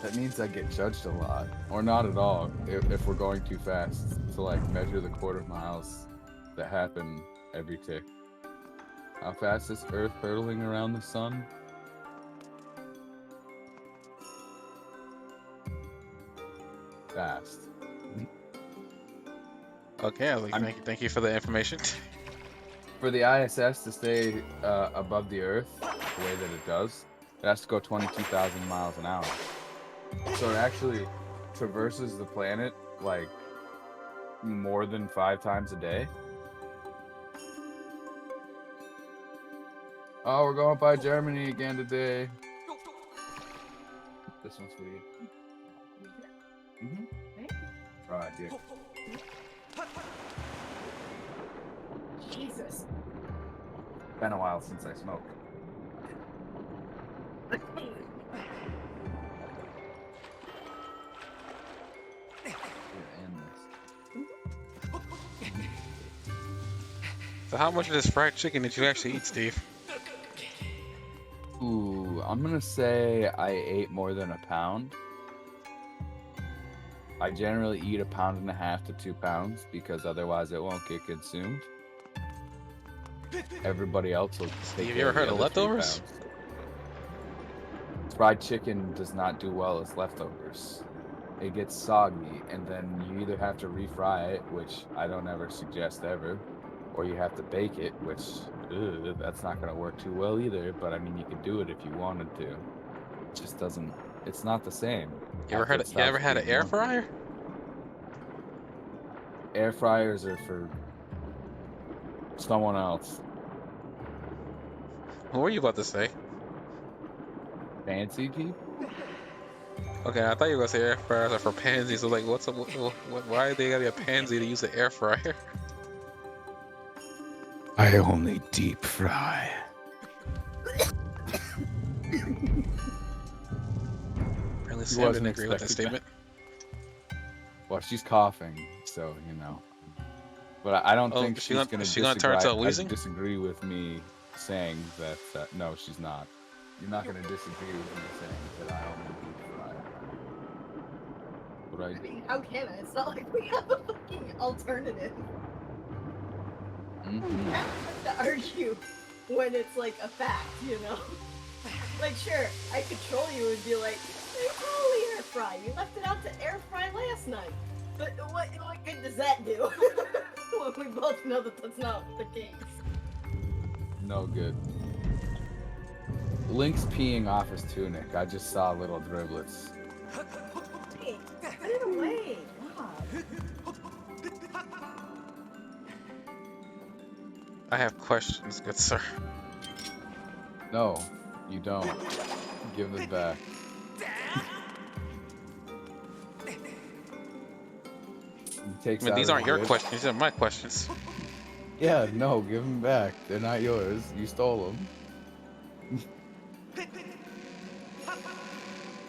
that means I get judged a lot. Or not at all, if we're going too fast to like measure the 1/4 miles that happen every tick. How fast is Earth hurtling around the sun? Fast. Okay, I was like, thank you for the information. For the ISS to stay above the Earth the way that it does, it has to go 22,000 miles an hour. So it actually traverses the planet like more than 5 times a day. Oh, we're going by Germany again today. This one's for you. Mm-hmm. Right, yeah. Jesus. Been a while since I smoked. Here, end this. So how much of this fried chicken did you actually eat, Steve? Ooh, I'm gonna say I ate more than a pound. I generally eat 1.5 to 2 pounds because otherwise it won't get consumed. Everybody else will take Steve, you care ever of heard the of other 3 leftovers? pounds. Fried chicken does not do well as leftovers. It gets soggy, and then you either have to refry it, which I don't ever suggest ever, or you have to bake it, which that's not going to work too well either. But I mean, you could do it if you wanted to. It just doesn't. It's not the same. You ever after heard? it You ever stops had an being air warm. fryer? Air fryers are for someone else. What were you about to say? Fancy people? Okay, I thought you were gonna say air fryers are for pansies. So like, what's up? Why they gotta be a pansy to use an air fryer? I only deep fry. Apparently, He Sam didn't wasn't agree with that expecting statement. Well, she's coughing, so you know. But I don't Oh, think is she's she gonna gonna turn disagree. to wheezing? Disagree with me saying that. No, she's not. You're not gonna disagree with me saying that I only deep fry. What I mean, how can I? It's not like we have a fucking alternative. Mhm. You have to argue when it's like a fact, you know? Like, sure, I could troll you and be like, they totally air fry. You left it out to air fry last night. But what good does that do? Well, we both know that that's not the case. No good. Link's peeing off his tunic. I just saw little driblets. Hey, put it away. God. I have questions, good sir. No, you don't. Give them back. He takes I mean, out these his aren't your whip. questions. These are my questions. Yeah, no, give them back. They're not yours. You stole them.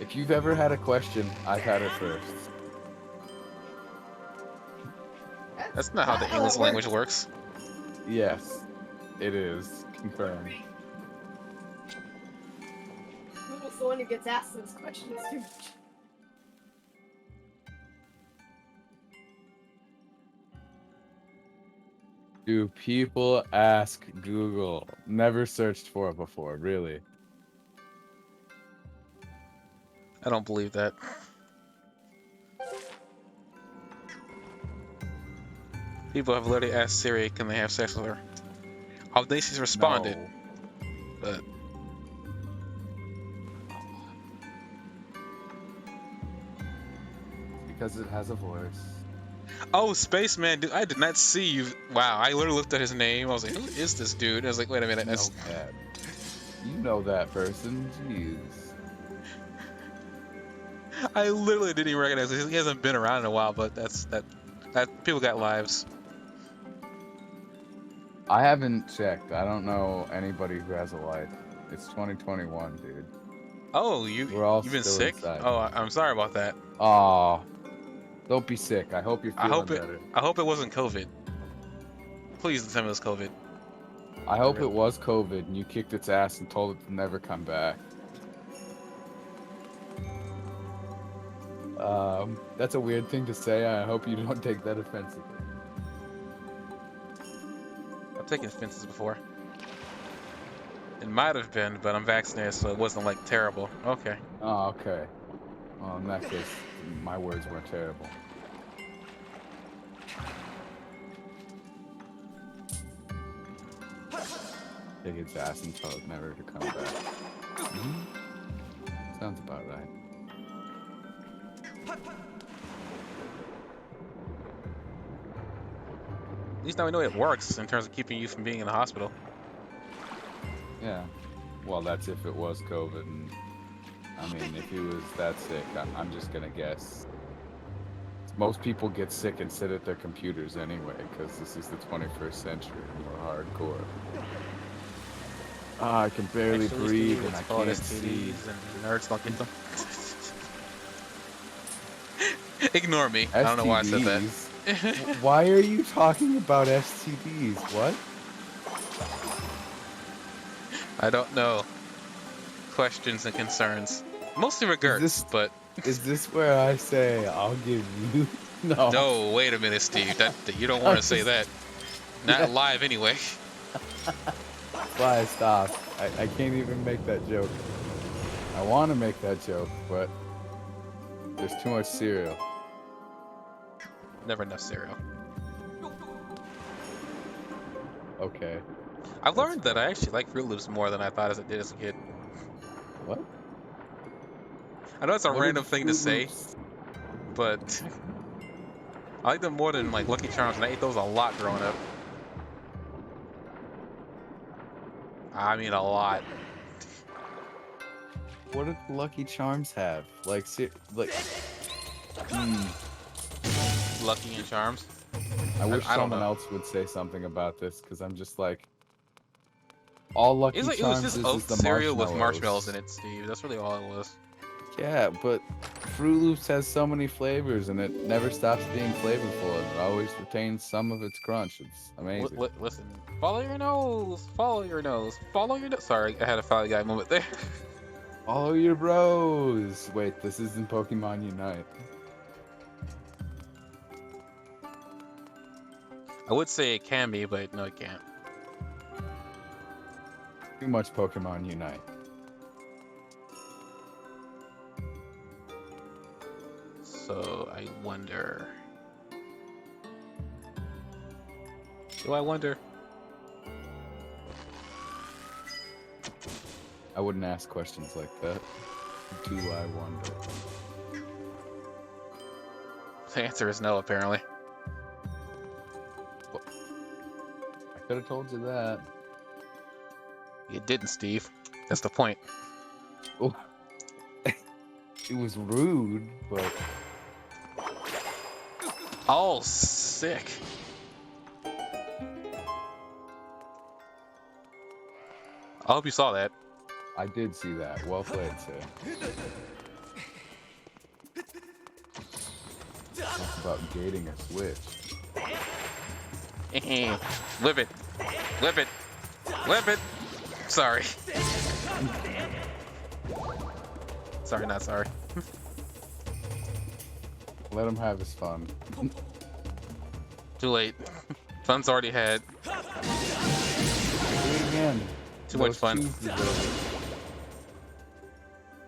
If you've ever had a question, I've had it first. That's not how the English language works. Yes, it is. Confirmed. Who's the one who gets asked those questions too much? Do people ask Google? Never searched for it before, really. I don't believe that. People have literally asked Siri, can they have sex with her? I think she's responded, No. but Because it has a voice. oh, Spaceman, dude, I did not see you. Wow, I literally looked at his name. I was like, who is this dude? I was like, wait a minute, that's No, Dad. You know that person. Jeez. I literally didn't even recognize him. He hasn't been around in a while, but that people got lives. I haven't checked. I don't know anybody who has a life. It's 2021, dude. Oh, We're all you've been still sick? inside. Oh, I'm sorry about that. Aw. Don't be sick. I hope you're I feeling hope it. better. I hope it wasn't COVID. Please don't tell me it was COVID. I hope it was COVID and you kicked its ass and told it to never come back. That's a weird thing to say. I hope you don't take that offensively. I've taken offenses before. It might have been, but I'm vaccinated, so it wasn't like terrible. Okay. Oh, okay. Well, in that case, my words weren't terrible. Take its ass and tell it never to come back. Sounds about right. At least now we know it works in terms of keeping you from being in the hospital. Yeah. Well, that's if it was COVID. And, I mean, if he was that sick, I'm just gonna guess. Most people get sick and sit at their computers anyway, because this is the 21st century and we're hardcore. I can barely Actually, breathe Steve, and I it's called can't see. STDs and nerds don't get them. Ignore me. I don't know why I said that. STDs? Why are you talking about STDs? What? I don't know. Questions and concerns. Mostly regrets, this- but Is this where I say I'll give you? No. no, wait a minute, Steve. That you don't want to say that. Not Yeah. live anyway. That's why I stopped. I can't even make that joke. I want to make that joke, but there's too much cereal. Never enough cereal. Okay. I've That's learned that I actually like Fruit Loops more than I thought as I did as a kid. What? I know it's a What did random thing to Fruit say, Loops- but I like them more than like Lucky Charms, and I ate those a lot growing up. I mean, a lot. What did Lucky Charms have? Like, Lucky and Charms. I wish I don't someone know. else would say something about this because I'm just like, all Lucky It was Charms just is oat the cereal with marshmallows in it, Steve. That's really all it was. Yeah, but Fruit Loops has so many flavors and it never stops being flavorful. It always retains some of its crunch. It's amazing. Listen, follow your nose, follow your nose, follow your nose. Sorry, I had a Family Guy moment there. Follow your bros. Wait, this isn't Pokemon Unite. I would say it can be, but no, it can't. Too much Pokemon Unite. So I wonder. Do I wonder? I wouldn't ask questions like that. Do I wonder? The answer is no, apparently. I could have told you that. You didn't, Steve. That's the point. Oh. It was rude, but Oh, sick. I hope you saw that. I did see that. Well played, sir. Talk about gating a Switch. Whip it. Whip it. Whip it. Sorry. Sorry, not sorry. Let him have his fun. Too late. Fun's already had. Do it again. Too much Those fun. cheese deserve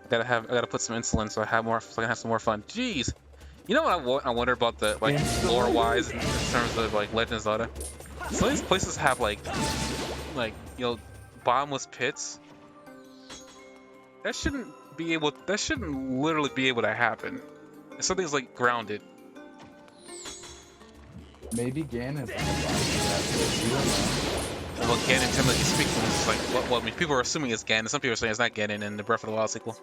I gotta put some insulin so I can have some more fun. Jeez. You know what I wonder about the like Insulin? lore wise in terms of like Legend of Zelda? Some of these places have like bottomless pits. That shouldn't literally be able to happen. If something's like grounded. it. Maybe Ganon's on the bottom of that Switch. You don't know. Well, Ganon technically speaking is like well, I mean, people are assuming it's Ganon. Some people are saying it's not Ganon in the Breath of the Wild sequel.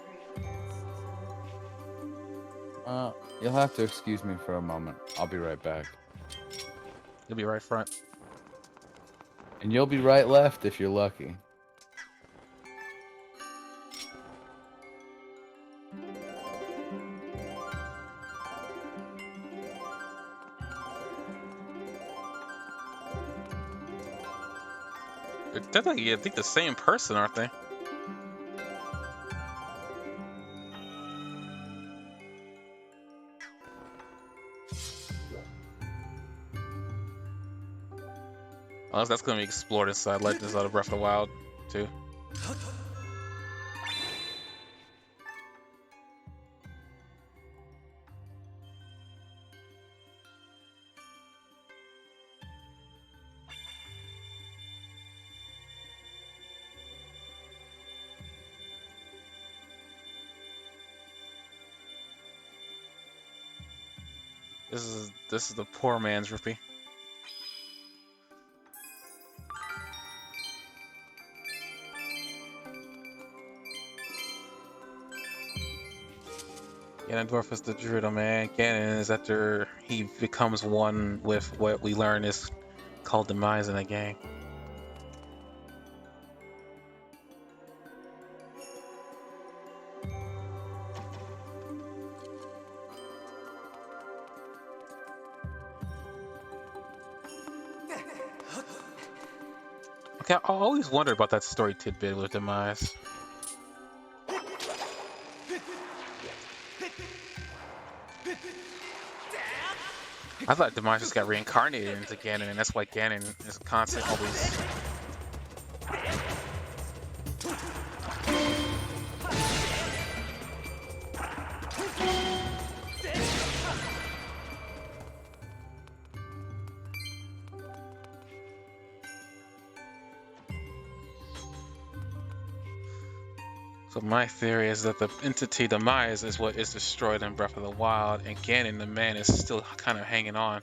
You'll have to excuse me for a moment. I'll be right back. You'll be right front. And you'll be right left if you're lucky. They're definitely, I think, the same person, aren't they? Unless that's going to be explored inside Legends of Zelda Breath of the Wild, too. This is the poor man's rupee. Ganondorf is the Gerudo man. Ganon is after he becomes one with what we learn is called demise in a gang. Okay, I always wonder about that story tidbit with Demise. I thought Demise just got reincarnated into Ganon, and that's why Ganon is constant always. So my theory is that the entity Demise is what is destroyed in Breath of the Wild, and Ganon, the man, is still kind of hanging on.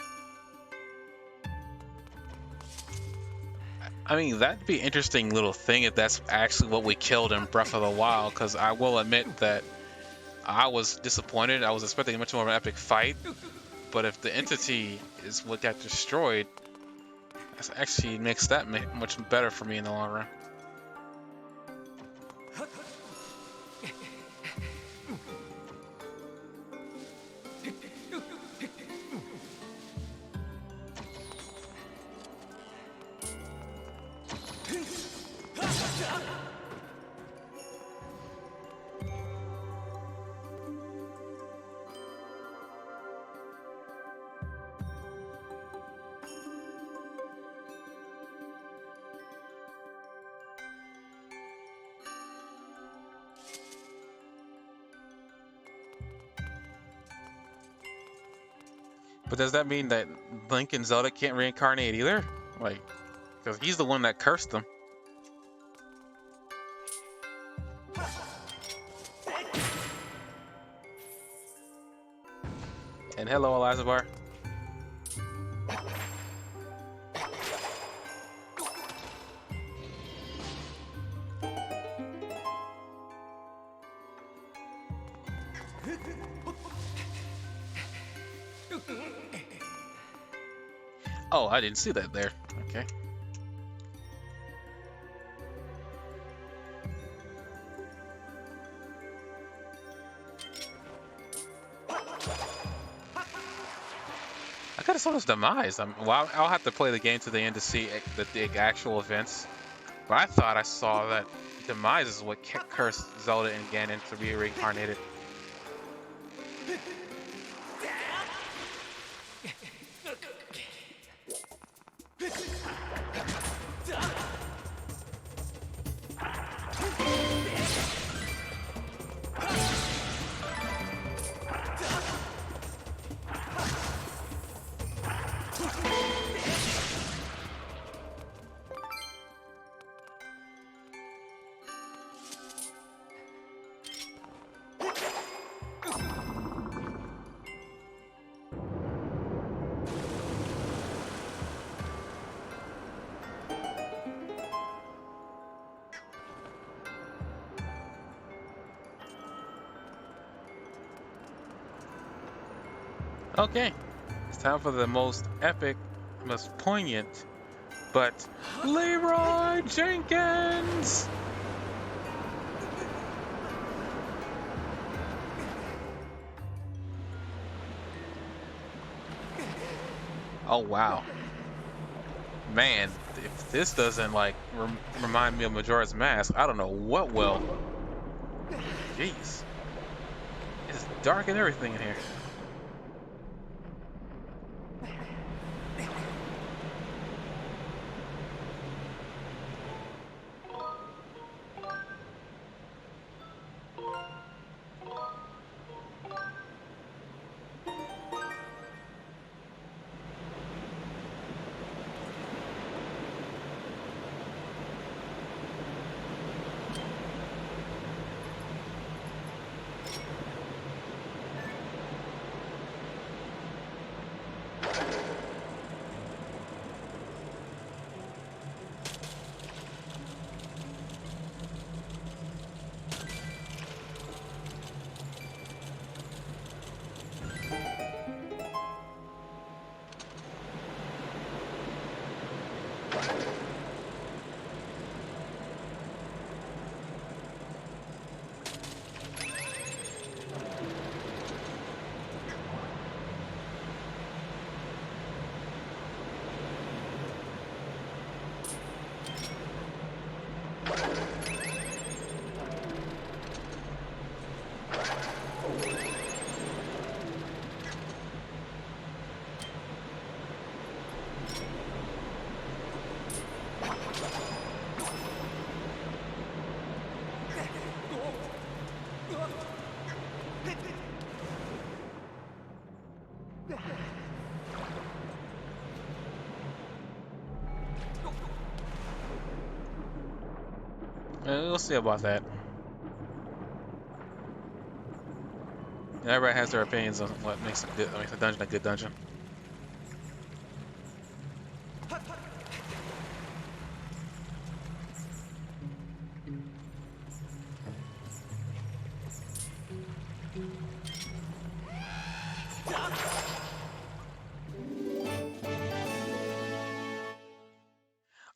I mean, that'd be an interesting little thing if that's actually what we killed in Breath of the Wild, because I will admit that I was disappointed. I was expecting much more of an epic fight, but if the entity is what got destroyed, that actually makes that much better for me in the long run. But does that mean that Link and Zelda can't reincarnate either? Like, because he's the one that cursed them. And hello, Elizabar. Oh, I didn't see that there. Okay. I gotta saw his demise. Well, I'll have to play the game to the end to see the actual events. But I thought I saw that demise is what cursed Zelda and Ganon to be reincarnated. Okay, it's time for the most epic, most poignant, but Leroy Jenkins! Oh wow. Man, if this doesn't like remind me of Majora's Mask, I don't know what will. Jeez. It's dark and everything in here. We'll see about that. Everybody has their opinions on what makes a dungeon a good dungeon.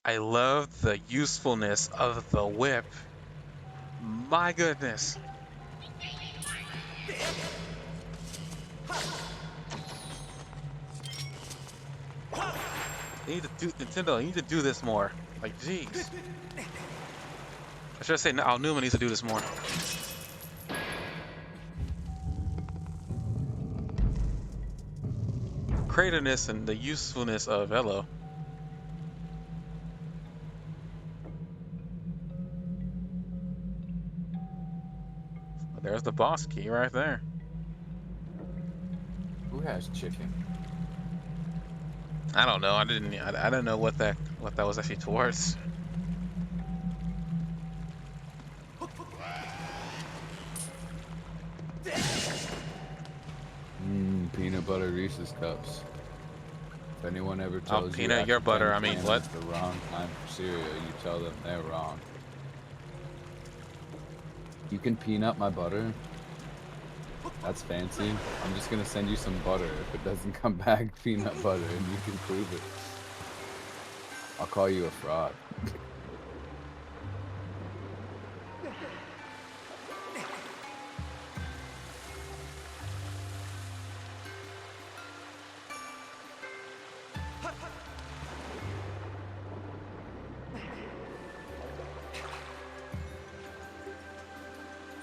I love the usefulness of the whip. My goodness. They need to do Nintendo. You need to do this more. Like, jeez. I should say, no, Numa needs to do this more. Creativeness and the usefulness of Elo. There's the boss key right there. Who has chicken? I don't know. I didn't know what that was actually towards. Peanut butter Reese's cups. If anyone ever Oh, tells you peanut, your butter. I academic mean, canon what? is the wrong time for cereal, you tell them they're wrong. You can peanut my butter? That's fancy. I'm just gonna send you some butter. If it doesn't come back peanut butter, and you can prove it, I'll call you a fraud.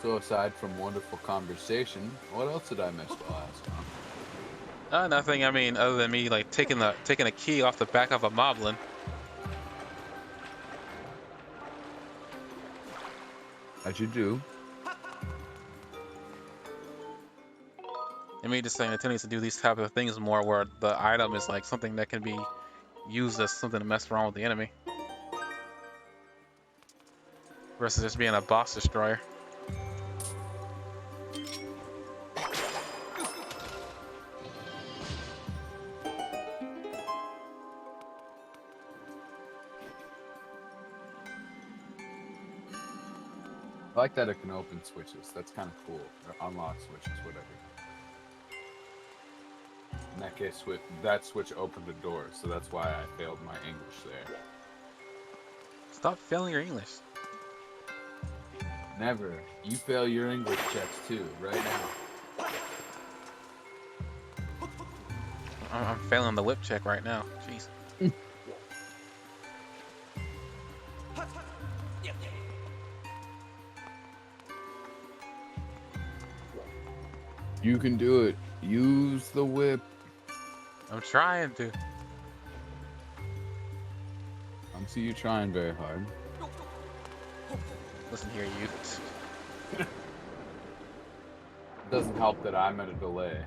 So aside from wonderful conversation, what else did I miss the last time? Nothing. I mean, other than me like taking a key off the back of a moblin. As you do. And me just saying Nintendo needs to do these type of things more, where the item is like something that can be used as something to mess around with the enemy, versus just being a boss destroyer. I like that it can open switches. That's kind of cool. Or unlock switches, whatever. In that case, that switch opened a door, so that's why I failed my English there. Stop failing your English. Never. You fail your English checks too, right now. I'm failing the whip check right now. Jeez. You can do it. Use the whip. I'm trying to. I see you trying very hard. Listen here, you. Doesn't help that I'm at a delay.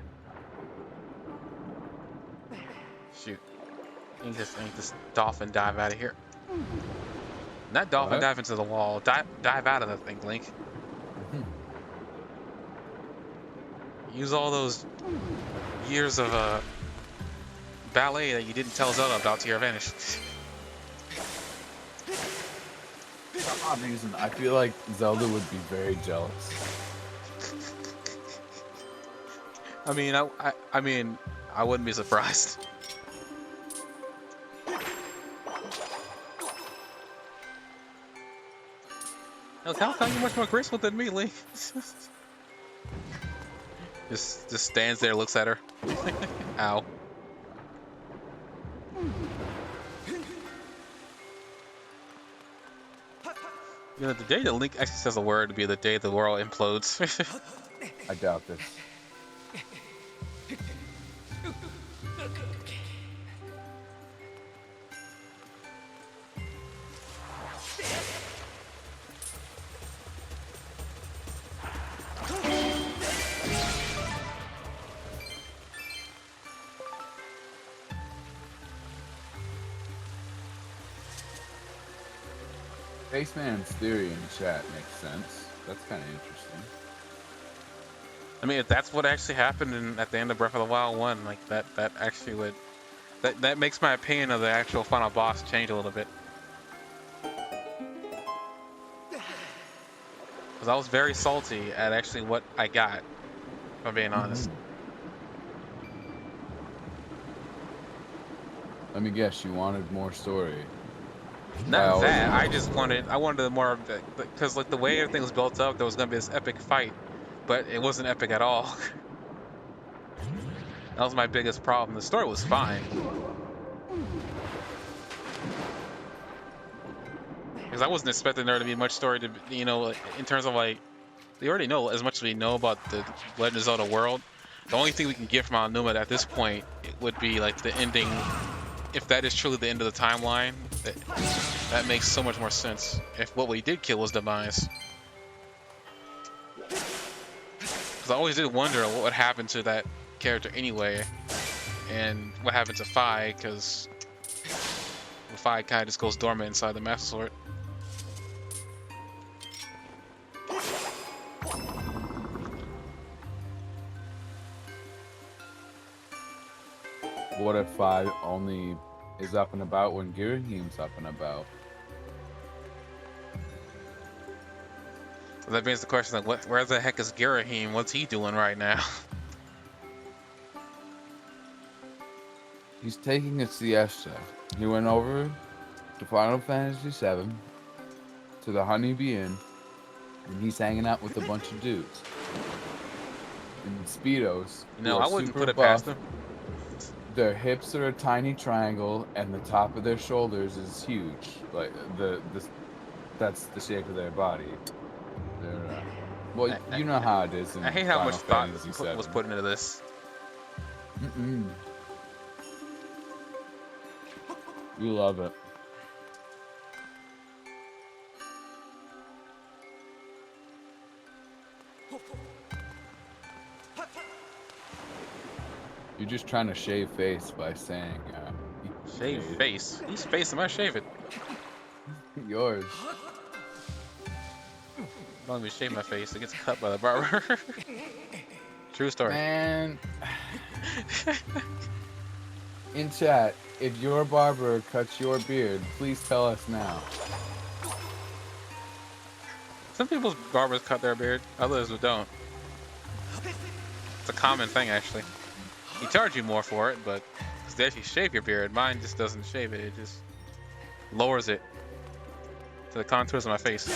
Shoot. I need this dolphin dive out of here. Not dolphin What? dive into the wall. Dive out of the thing, Link. Use all those years of ballet that you didn't tell Zelda about to your advantage. For some reason, I feel like Zelda would be very jealous. I mean, I wouldn't be surprised. Look, how come you're much more graceful than me, Link? just stands there, looks at her. Ow. You know, the day that Link actually says a word would be the day the world implodes. I doubt this. Spaceman's theory in chat makes sense. That's kind of interesting. I mean, if that's what actually happened at the end of Breath of the Wild 1, like that actually would that makes my opinion of the actual final boss change a little bit. Because I was very salty at actually what I got, if I'm being honest. Let me guess, you wanted more story. Not that, I wanted more of the, because like the way everything was built up, there was gonna be this epic fight, but it wasn't epic at all. That was my biggest problem. The story was fine. Because I wasn't expecting there to be much story to, like, in terms of like, we already know as much as we know about the Legend of Zelda world. The only thing we can get from Aonuma at this point would be like the ending. If that is truly the end of the timeline, that makes so much more sense. If what we did kill was Demise. Because I always did wonder what would happen to that character anyway, and what happened to Fi, because Fi kind of just goes dormant inside the Master Sword. What if Fi only is up and about when Girahim's up and about? So that brings the question, like, where the heck is Girahim? What's he doing right now? He's taking a siesta. He went over to Final Fantasy VII, to the Honeybee Inn, and he's hanging out with a bunch of dudes in Speedos. No, I wouldn't put it buff. past him. Their hips are a tiny triangle, and the top of their shoulders is huge. Like that's the shape of their body. They're, well, you know how it is. In I hate how Final much thought Fantasy was VII. put into this. You love it. You're just trying to shave face by saying, Shave face? Whose face am I shaving? yours. Don't even shave my face. It gets cut by the barber. True story. Man. In chat, if your barber cuts your beard, please tell us now. Some people's barbers cut their beard, others don't. It's a common thing, actually. He charge you more for it, but they actually shave your beard. Mine just doesn't shave it. It just lowers it to the contours of my face.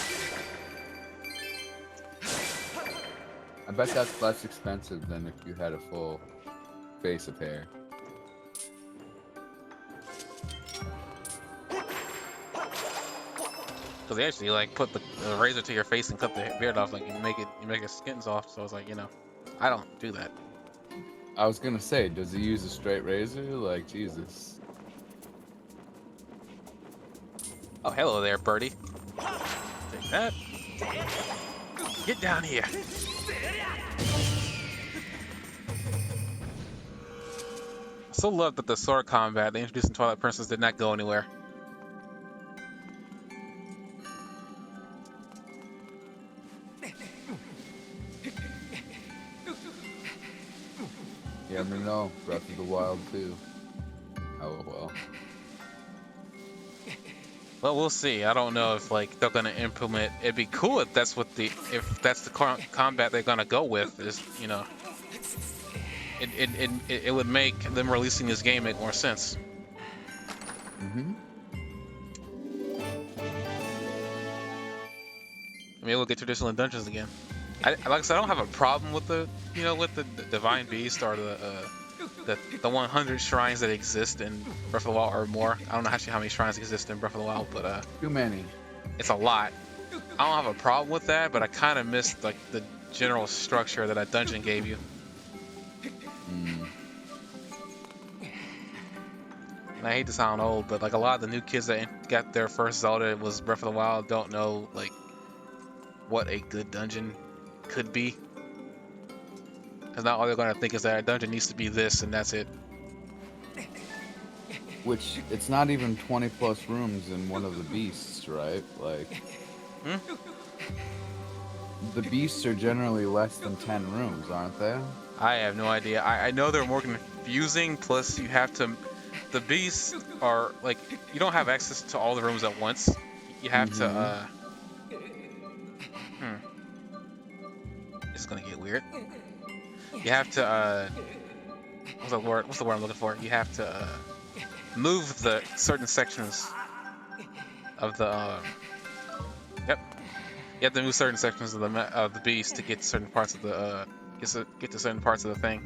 I bet that's less expensive than if you had a full face of hair. Because they actually like put the razor to your face and cut the beard off, like you make your skin soft. So it's like, I don't do that. I was gonna say, does he use a straight razor? Like, Jesus. Oh, hello there, birdie. Take that. Get down here. I still love that the sword combat they introduced in Twilight Princess did not go anywhere. Yeah, I mean, no. Breath of the Wild too. Oh well. Well, we'll see. I don't know if like they're gonna implement. It'd be cool if that's the combat they're gonna go with. Is it would make them releasing this game make more sense. Maybe we'll get traditional dungeons again. Like I said, I don't have a problem with the Divine Beast or the 100 shrines that exist in Breath of the Wild or more. I don't know actually how many shrines exist in Breath of the Wild, but too many. It's a lot. I don't have a problem with that, but I kind of missed like the general structure that a dungeon gave you. And I hate to sound old, but like a lot of the new kids that got their first Zelda was Breath of the Wild don't know like what a good dungeon could be. Because now all they're gonna think is that a dungeon needs to be this and that's it. Which, it's not even 20 plus rooms in one of the beasts, right? Like, Hmm? the beasts are generally less than 10 rooms, aren't they? I have no idea. I know they're more confusing. Plus, you have to. The beasts are like you don't have access to all the rooms at once. You have to. This is gonna get weird. You have to. What's the word? What's the word I'm looking for? You have to move the certain sections of the. Yep. You have to move certain sections of the beast to get to certain parts of the get to certain parts of the thing.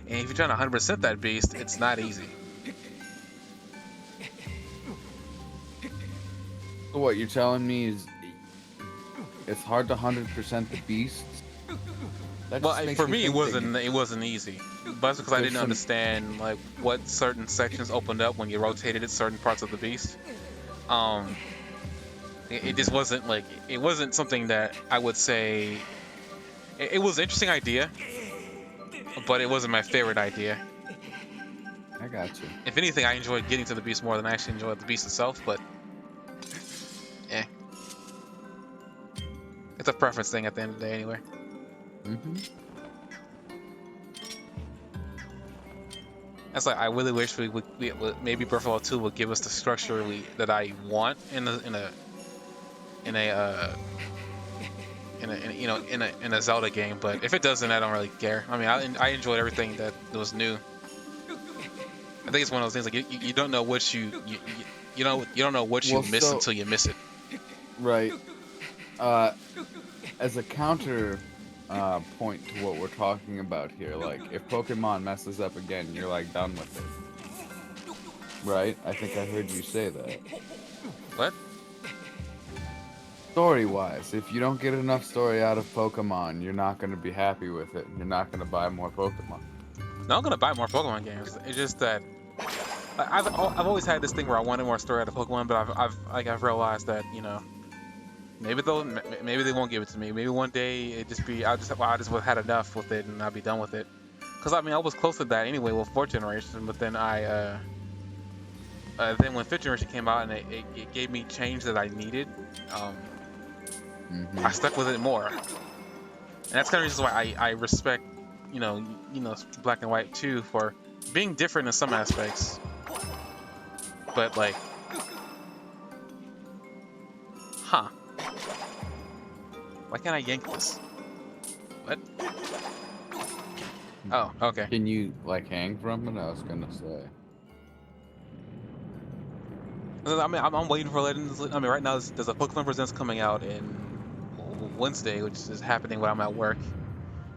And if you're trying to 100% that beast, it's not easy. So what you're telling me is it's hard to 100% the beasts? That Well, just makes for me me, it think that wasn't easy. But that's because I there's didn't some- understand like what certain sections opened up when you rotated at certain parts of the beast. It just wasn't like it wasn't something that I would say. It was an interesting idea, but it wasn't my favorite idea. I got you. If anything, I enjoyed getting to the beast more than I actually enjoyed the beast itself. But yeah, it's a preference thing at the end of the day, anyway. Mm-hmm. That's like I really wish we maybe Breath of the Wild 2 would give us the structure that I want in a Zelda game. But if it doesn't, I don't really care. I mean, I enjoyed everything that was new. I think it's one of those things like you don't know what you don't know what you miss until you miss it. Right. As a counter point to what we're talking about here, like if Pokemon messes up again, you're like done with it. Right? I think I heard you say that. What? Story-wise, if you don't get enough story out of Pokemon, you're not going to be happy with it. You're not going to buy more Pokemon. No, I'm gonna buy more Pokemon games. It's just that I've always had this thing where I wanted more story out of Pokemon, but I've realized that maybe they won't give it to me. Maybe one day it just be I just had enough with it and I'll be done with it. Cause I mean I was close to that anyway with 4th generation, but then then when 5th generation came out and it gave me change that I needed, I stuck with it more. And that's kind of reasons why I respect Black and White too for being different in some aspects, but like, huh? Why can't I yank this? What? Oh, okay. Can you like hang from it? I was gonna say. I mean, I'm waiting for Legends. I mean, right now there's a Pokemon Presents coming out in Wednesday, which is happening when I'm at work.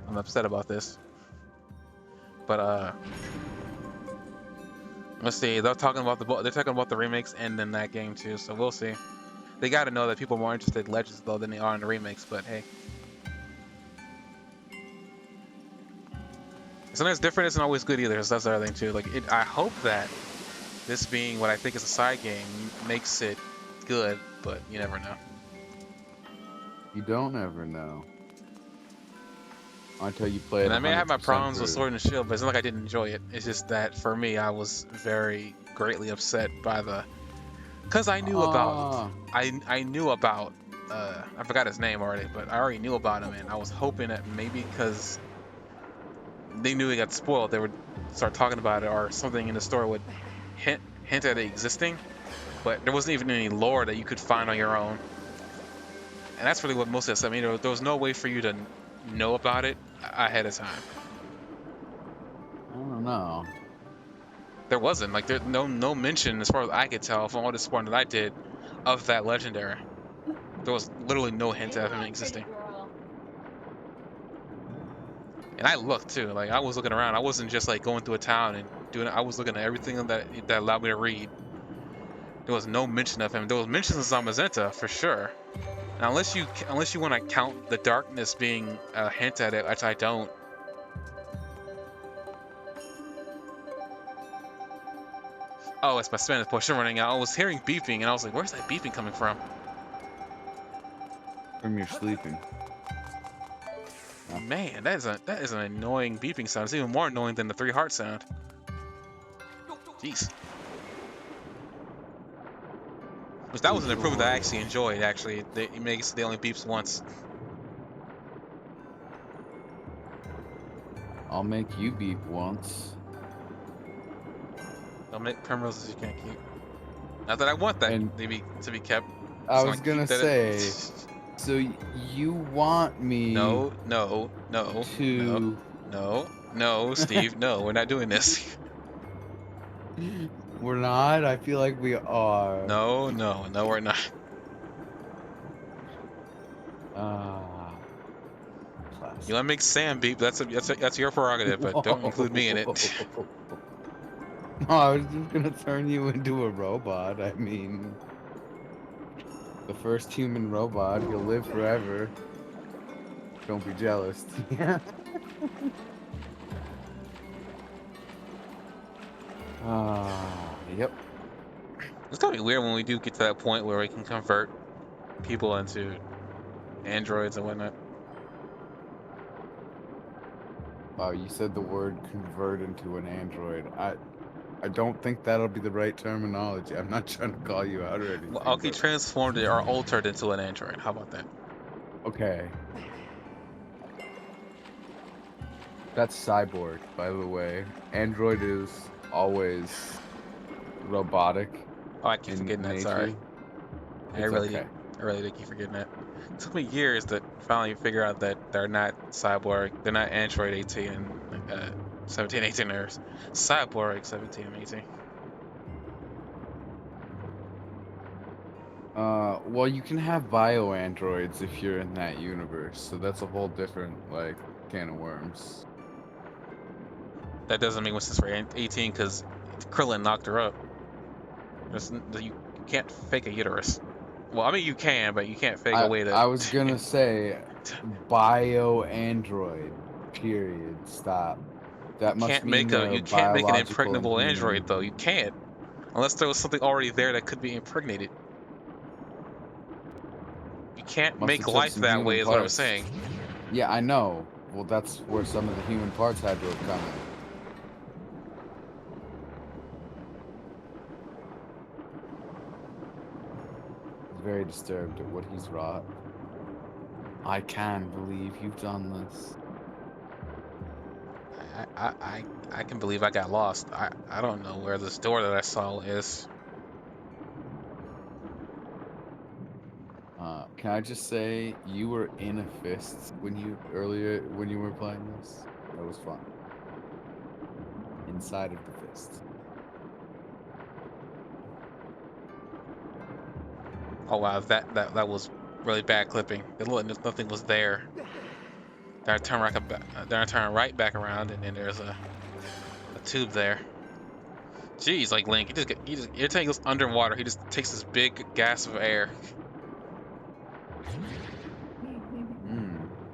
I'm upset about this, but let's see. They're talking about the remakes and then that game too, so we'll see. They got to know that people are more interested in Legends though than they are in the remakes, but hey. Sometimes different isn't always good either, so that's the other thing too. Like, I hope that this being what I think is a side game makes it good, but you never know. You don't ever know. Until you play it. And I may have my 100% problems with through. Sword and Shield, but it's not like I didn't enjoy it. It's just that for me, I was very greatly upset by because I knew about I knew about I forgot his name already, but I already knew about him, and I was hoping that maybe because they knew it got spoiled, they would start talking about it, or something in the story would hint at it existing. But there wasn't even any lore that you could find on your own, and that's really what most of this. I mean, there was no way for you to know about it ahead of time. I don't know. There wasn't like there's no mention as far as I could tell from all the exploring that I did of that legendary. There was literally no hint of him existing. And I looked too. Like I was looking around. I wasn't just like going through a town and doing it. I was looking at everything that allowed me to read. There was no mention of him. There was mentions of Zamazenta for sure. Now, unless you want to count the darkness being a hint at it, which I don't. Oh, it's my Spanish portion running out. I was hearing beeping, and I was like, "Where's that beeping coming from?" From your sleeping. Man, that is an annoying beeping sound. It's even more annoying than the 3 heart sound. Jeez. Which that was an improvement that I actually enjoyed. Actually, it makes the only beeps once. I'll make you beep once. Don't make primroses you can't keep. Not that I want that And to be kept. I Just was keep gonna that say, so you want me no, no, no, no, to? no, Steve, no, we're not doing this. We're not. I feel like we are. No, no, no, we're not. Ah, classic. You want to make Sam beep? That's your prerogative, but don't include me in it. Whoa. No, I was just gonna turn you into a robot. I mean, the first human robot. You'll live forever. Don't be jealous. Yeah. Yep. It's gonna be weird when we do get to that point where we can convert people into androids and whatnot. Wow, you said the word convert into an android. I don't think that'll be the right terminology. I'm not trying to call you out or anything. Well, okay, but- transformed or altered into an android. How about that? Okay. That's cyborg, by the way. Android is always robotic. Oh, I keep in forgetting that. nature. Sorry, I It's really okay. did. I really did keep forgetting that. It took me years to finally figure out that they're not cyborg. They're not Android 18 and 17, 18. They're cyborg 17 and 18. Well, you can have bio androids if you're in that universe, so that's a whole different like can of worms. That doesn't make much sense for 18 because Krillin knocked her up. You can't fake a uterus. Well, I mean you can, but you can't fake a way to. I was gonna say bio android. Period. Stop. That must mean they're You can't make an biological impregnable and android human. though. You can't unless there was something already there that could be impregnated. You can't Must make have took life some that human way. Is what I'm parts. saying. Yeah, I know. Well, that's where some of the human parts had to have come in. He's very disturbed at what he's wrought. I can't believe you've done this. I can believe I got lost. I don't know where this door that I saw is. Can I just say you were in a fist when you were playing this? That was fun. Inside of the fist. Oh wow, that was really bad clipping. It looked like nothing was there. Then I turn right back around, and then there's a tube there. Jeez, like Link, every time he goes underwater, he just takes this big gas of air.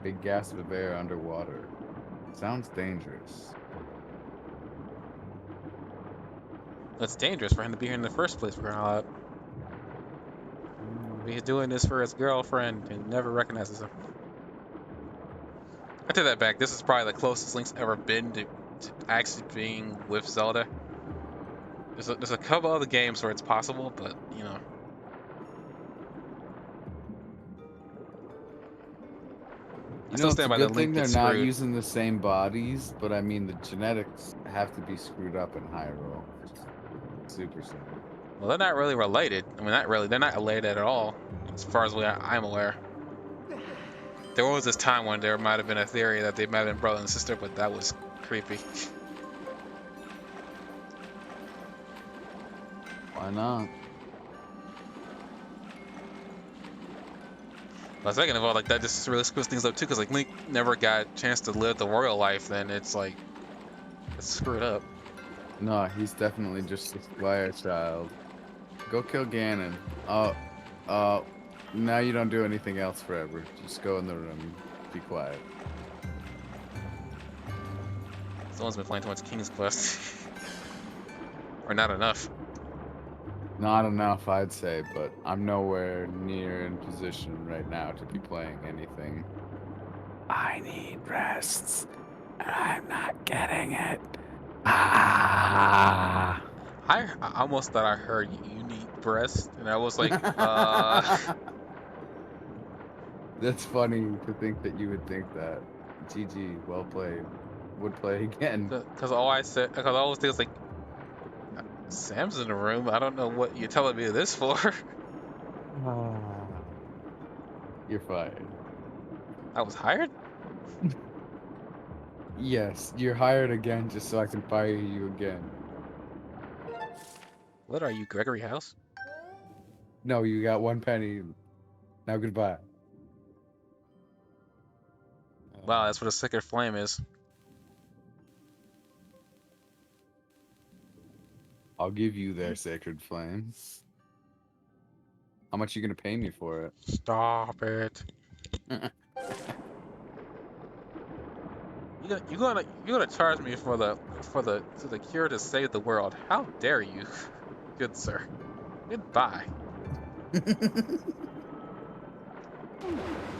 Big gasp of air underwater. Sounds dangerous. It's dangerous for him to be here in the first place. For crying out loud. He's doing this for his girlfriend and never recognizes him. I take that back. This is probably the closest Link's ever been to actually being with Zelda. There's a couple other games where it's possible, but you know. I still It's a stand by the good thing Link they're gets not screwed. using the same bodies, but I mean the genetics have to be screwed up in Hyrule. Super simple. Well, they're not really related. I mean, not really. They're not related at all, as far as I'm aware. There was this time when there might have been a theory that they might have been brother and sister, but that was creepy. Why not? But second of all, like that just really screws things up too, because like Link never got a chance to live the royal life. Then it's like it's screwed up. No, he's definitely just a Squire child. Go kill Ganon. Now you don't do anything else forever. Just go in the room. Be quiet. Someone's been playing too much King's Quest, or not enough. Not enough, I'd say, but I'm nowhere near in position right now to be playing anything. I need rests, and I'm not getting it. Ah. I almost thought I heard you need breast, and I was like, That's funny to think that you would think that. GG, well played. Would play again. because all I said, because I always think it's like, Sam's in the room. I don't know what you're telling me this for. You're fired. I was hired. Yes, you're hired again just so I can fire you again. What are you, Gregory House? No, you got 1 penny. Now goodbye. Wow, that's what a sacred flame is. I'll give you their sacred flame. How much you gonna pay me for it? Stop it. You're gonna charge me for the cure to save the world. How dare you, good sir. Goodbye.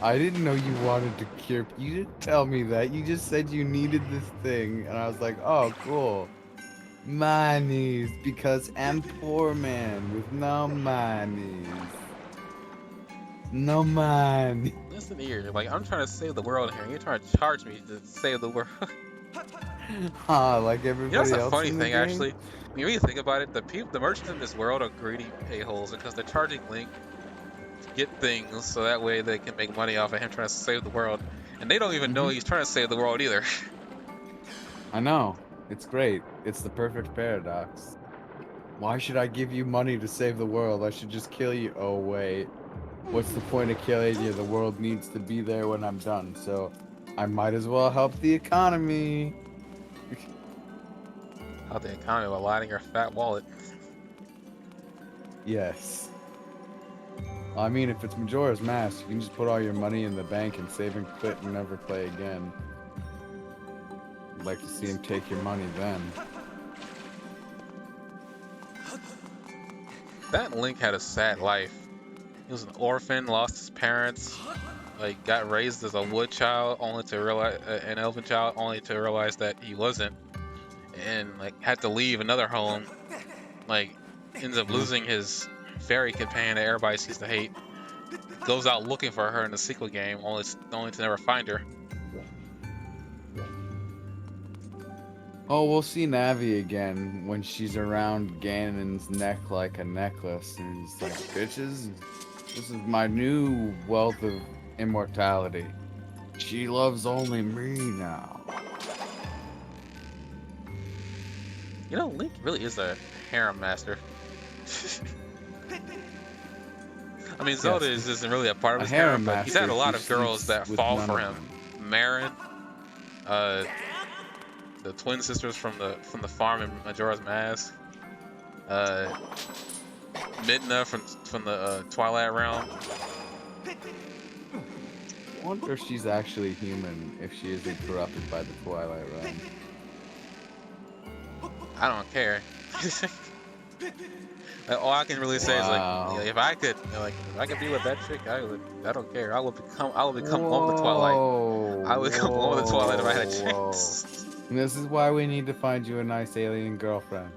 I didn't know you wanted to cure. You didn't tell me that. You just said you needed this thing, and I was like, oh, cool. Monies, because I'm poor man with no monies. No money. Listen here, like I'm trying to save the world here, and you're trying to charge me to save the world. Like You know, everybody that's a else funny in the thing, game? actually. When you really think about it, the merchants in this world are greedy a-holes because they're charging Link to get things so that way they can make money off of him trying to save the world. And they don't even know he's trying to save the world either. I know. It's great. It's the perfect paradox. Why should I give you money to save the world? I should just kill you. Oh, wait. What's the point of killing you? The world needs to be there when I'm done, so I might as well help the economy. How the economy while lining your fat wallet. Yes. I mean, if it's Majora's Mask, you can just put all your money in the bank and save and quit and never play again. I'd like to see him take your money then. That Link had a sad life. He was an orphan, lost his parents, like got raised as a wood child, only to realize an elven child, only to realize that he wasn't, and like had to leave another home. Like ends up losing his fairy companion that everybody seems to hate. Goes out looking for her in the sequel game, only to never find her. Oh, we'll see Navi again when she's around Ganon's neck like a necklace, and he's like, bitches, this is my new wealth of immortality. She loves only me now. You know, Link really is a harem master. I mean, Zelda isn't really a part of his harem, but he's had a lot of girls that fall for him. Marin, the twin sisters from the farm in Majora's Mask, Midna from the Twilight Realm. I wonder if she's actually human, if she isn't corrupted by the Twilight Realm. I don't care. All I can really say is like, if I could be with that chick, I don't care. I would become one with the Twilight. I would become one with the Twilight if I had a chance. And this is why we need to find you a nice alien girlfriend.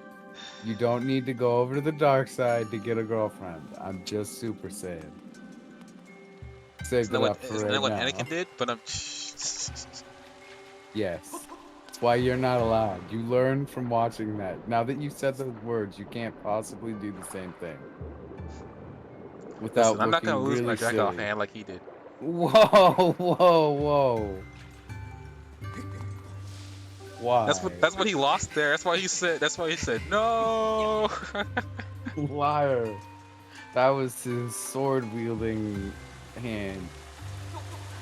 You don't need to go over to the dark side to get a girlfriend. I'm just Super Saiyan. Save it up for right now. Isn't that what Anakin did? But Yes. That's why you're not allowed. You learned from watching that. Now that you said those words, you can't possibly do the same thing. Without listen, I'm not gonna lose really my jack off silly. hand like he did. Whoa, whoa, whoa. Why? That's what he lost there. That's why he said no. Liar. That was his sword wielding hand.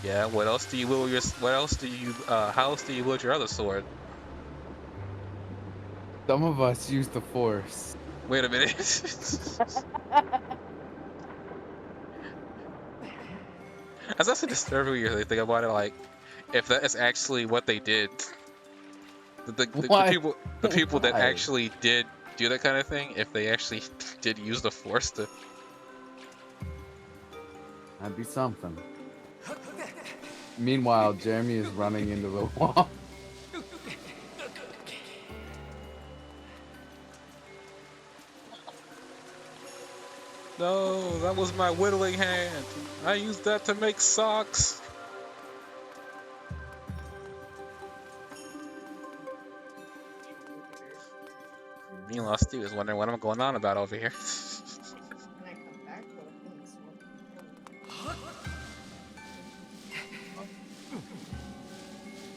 Yeah. What else do you wield how else do you wield your other sword? Some of us use the Force. Wait a minute. That's actually disturbing when you really think about it. Like, if that is actually what they did, the people that actually did do that kind of thing, if they actually did use the Force to. That'd be something. Meanwhile, Jeremy is running into the wall. No, that was my whittling hand. I used that to make socks. Meanwhile, Steve is wondering what I'm going on about over here. When I come back, though, things will-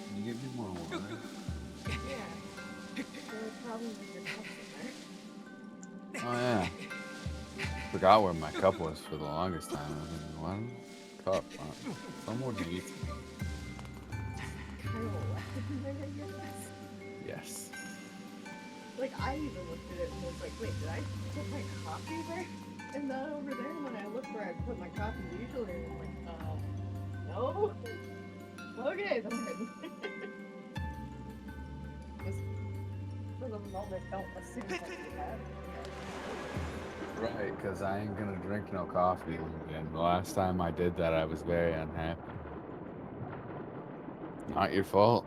Can you give me more water? Yeah. There are problems with your cups in there. Oh yeah. Forgot where my cup was for the longest time. I mean, one cup. Somewhere to eat. Kind of left it in there, I guess. Yes. Like, I even looked at it and was like, wait, did I put my coffee there? And not over there? And when I looked where I put my coffee usually, I'm like, no? Okay, then. Just for the moment, don't assume that you have. Right, because I ain't gonna drink no coffee. And the last time I did that, I was very unhappy. Not your fault.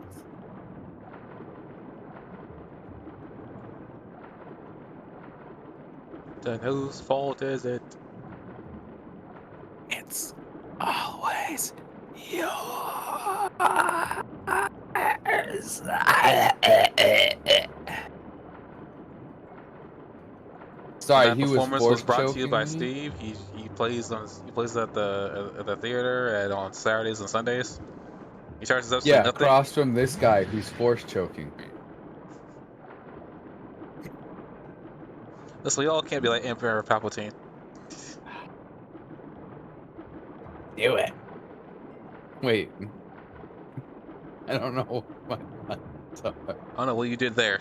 Then whose fault is it? It's always yours. Sorry, That he was performance was force brought to you choking by me. Steve. He plays at the theater and on Saturdays and Sundays. He charges absolutely Yeah, nothing. across from this guy who's force choking me. Listen, we all can't be like Emperor Palpatine. Do it. Wait. I don't know what my I don't know what you did there.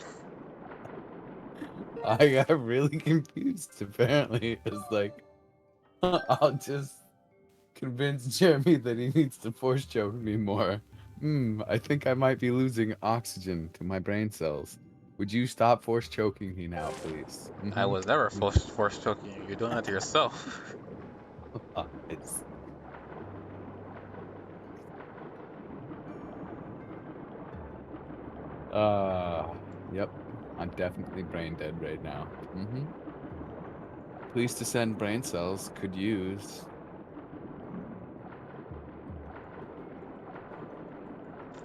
I got really confused. Apparently, it's like I'll just convince Jeremy that he needs to force choke me more. I think I might be losing oxygen to my brain cells. Would you stop force choking me now, please? I was never force choking you. You're doing that to yourself. It's... Yep. I'm definitely brain dead right now. Please to send brain cells could use.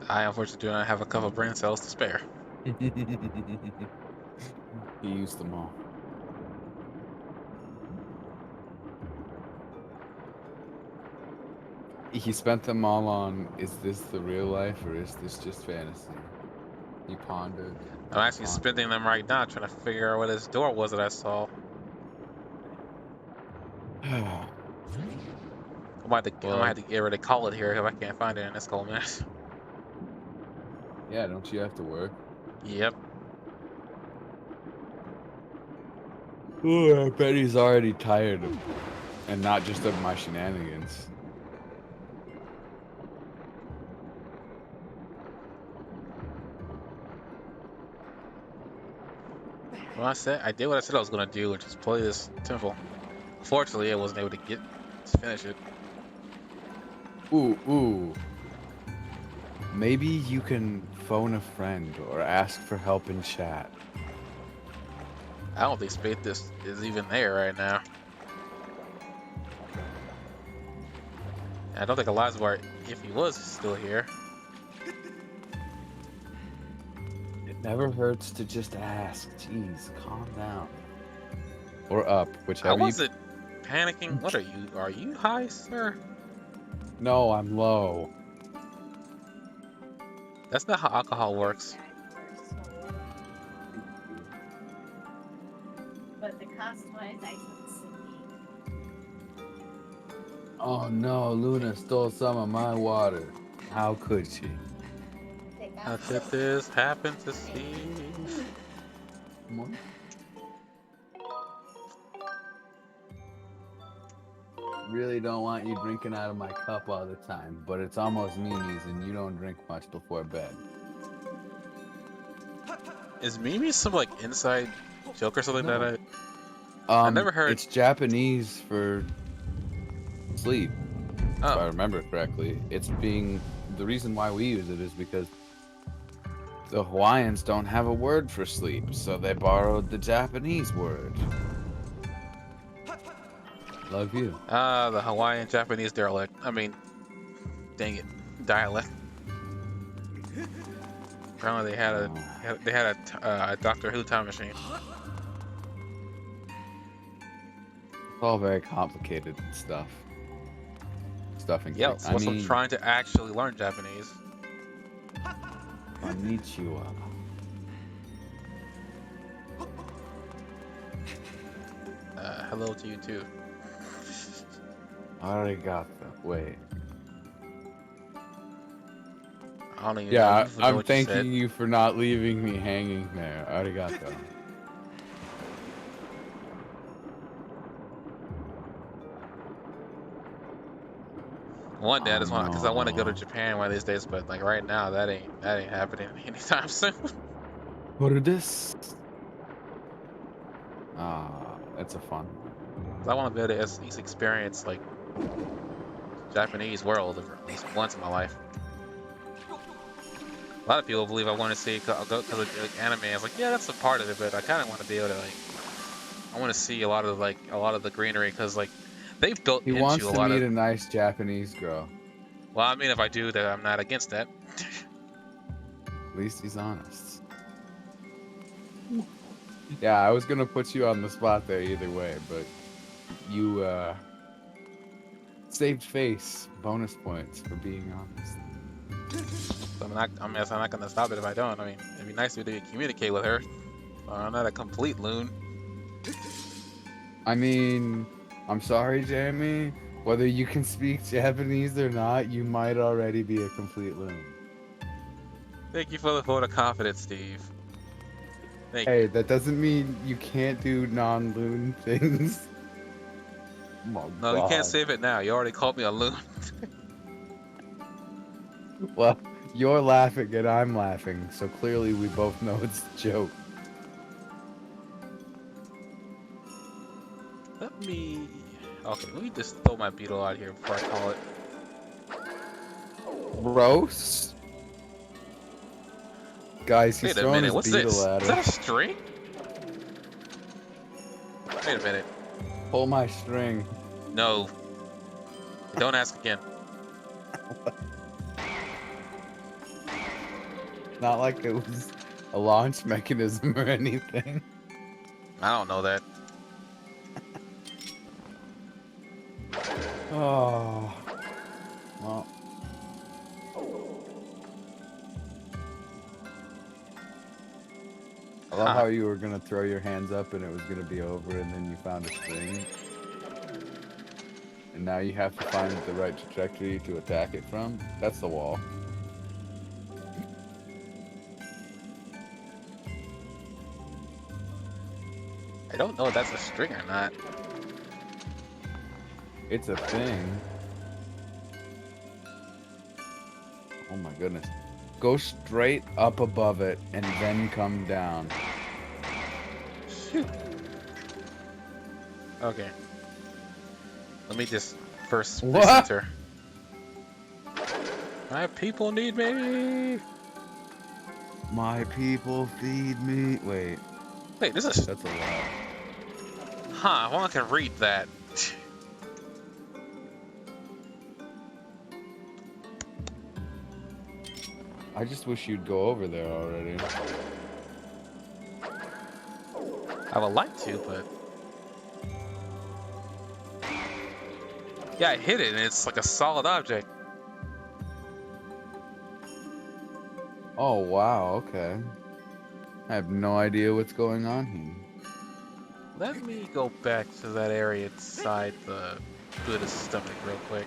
I unfortunately do not have a couple brain cells to spare. He used them all. He spent them all on, is this the real life or is this just fantasy? He pondered. I'm actually spending them right now trying to figure out what this door was that I saw. I might have to get rid of call it here if I can't find it in this cold mess. Yeah, don't you have to work? Yep. Oh, I bet he's already tired of, and not just of my shenanigans. Well, I did what I said I was gonna do, which is play this temple. Unfortunately, I wasn't able to finish it. Ooh. Maybe you can phone a friend or ask for help in chat. I don't think Spathis is even there right now. I don't think Elizabeth, if he was still here. It never hurts to just ask. Jeez, calm down. Or up, whichever. I wasn't panicking. What are you? Are you high, sir? No, I'm low. That's not how alcohol works. But the cost-wise, I took Sydney. Oh no, Luna stole some of my water. How could she? How did this happen to Steve? Really don't want you drinking out of my cup all the time, but it's almost Mimi's and you don't drink much before bed. Is Mimi some like inside joke or something that I never heard? It's Japanese for sleep, if I Oh, remember correctly. The reason why we use it is because the Hawaiians don't have a word for sleep, so they borrowed the Japanese word. Love you. The Hawaiian Japanese derelict. I mean, dang it, dialect. Apparently they had a Doctor Who time machine. It's all very complicated stuff. Stuff and Yeah, so I'm trying to actually learn Japanese. Konnichiwa. Hello to you too. Arigato. Wait. I don't even know, Yeah, you know I'm what you said. thanking you for not leaving me hanging there. Arigato. One day I just want, because I want to go to no. Japan one of these days, but like right now that ain't happening anytime soon. What is this? That's a fun. I want to be able to at least experience like Japanese world at least once in my life. A lot of people believe I want to see go to like, anime. I was like, yeah, that's a part of it, but I kind of want to be able to like, I want to see a lot of the greenery because like they've built He into wants a to lot meet of. a nice Japanese girl. Well, I mean, if I do that, I'm not against that. At least he's honest. Yeah, I was gonna put you on the spot there either way, but you saved face. Bonus points for being honest. So I'm not gonna stop it if I don't. I mean, it'd be nice to communicate with her. I'm not a complete loon. I mean, I'm sorry, Jamie. Whether you can speak Japanese or not, you might already be a complete loon. Thank you for the vote of confidence, Steve. Thank Hey, you. that doesn't mean you can't do non-loon things. Oh my No, you can't God. save it now. You already called me a loon. Well, you're laughing and I'm laughing, so clearly we both know it's a joke. Let me just throw my beetle out here before I call it. Gross. Guys, he's Wait a throwing minute, his what's beetle this? at Is her. that a string? Wait a minute. Pull my string. No. Don't ask again. Not like it was a launch mechanism or anything. I don't know that. Oh. Well. I love how you were gonna throw your hands up and it was gonna be over, and then you found a string. And now you have to find the right trajectory to attack it from. That's the wall. I don't know if that's a string or not. It's a thing. Oh my goodness. Go straight up above it and then come down. Shoot. Okay. Let me just first What? recenter. My people need me. My people feed me. Wait, Wait, this is. that's a lot. Huh, well, I can read that. I just wish you'd go over there already. I would like to, but. Yeah, I hit it and it's like a solid object. Oh, wow, okay. I have no idea what's going on here. Let me go back to that area inside the Buddhist stomach real quick.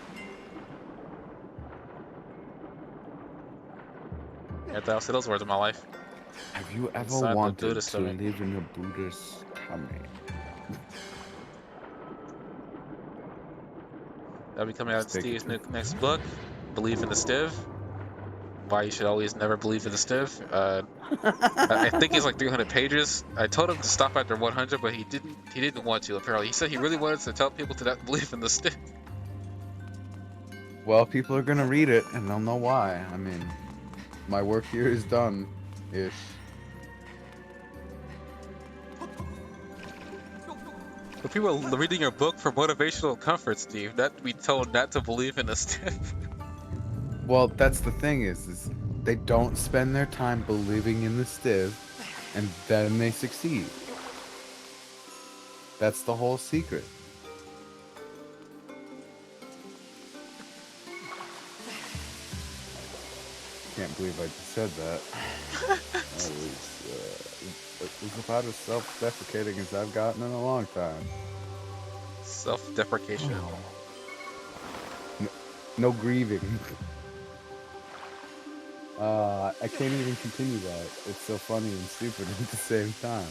I'll say those words in my life. Have you ever Inside the wanted Buddhist to stomach. live in a Buddhist tummy? That'll be coming out in Just take it Steve's to- next book, Belief in the Stiv. Why you should always never believe in the Stiv. I think it's like 300 pages. I told him to stop after 100, but he didn't want to, apparently. He said he really wanted to tell people to not believe in the Stiv. Well, people are gonna read it, and they'll know why. I mean, my work here is done, ish. But people are reading your book for motivational comfort, Steve. Not to be told not to believe in a stiff. Well, that's the thing is they don't spend their time believing in the Stiv, and then they succeed. That's the whole secret. Can't believe I just said that. It was about as self-deprecating as I've gotten in a long time. Self-deprecation. No grieving. I can't even continue that. It's so funny and stupid at the same time.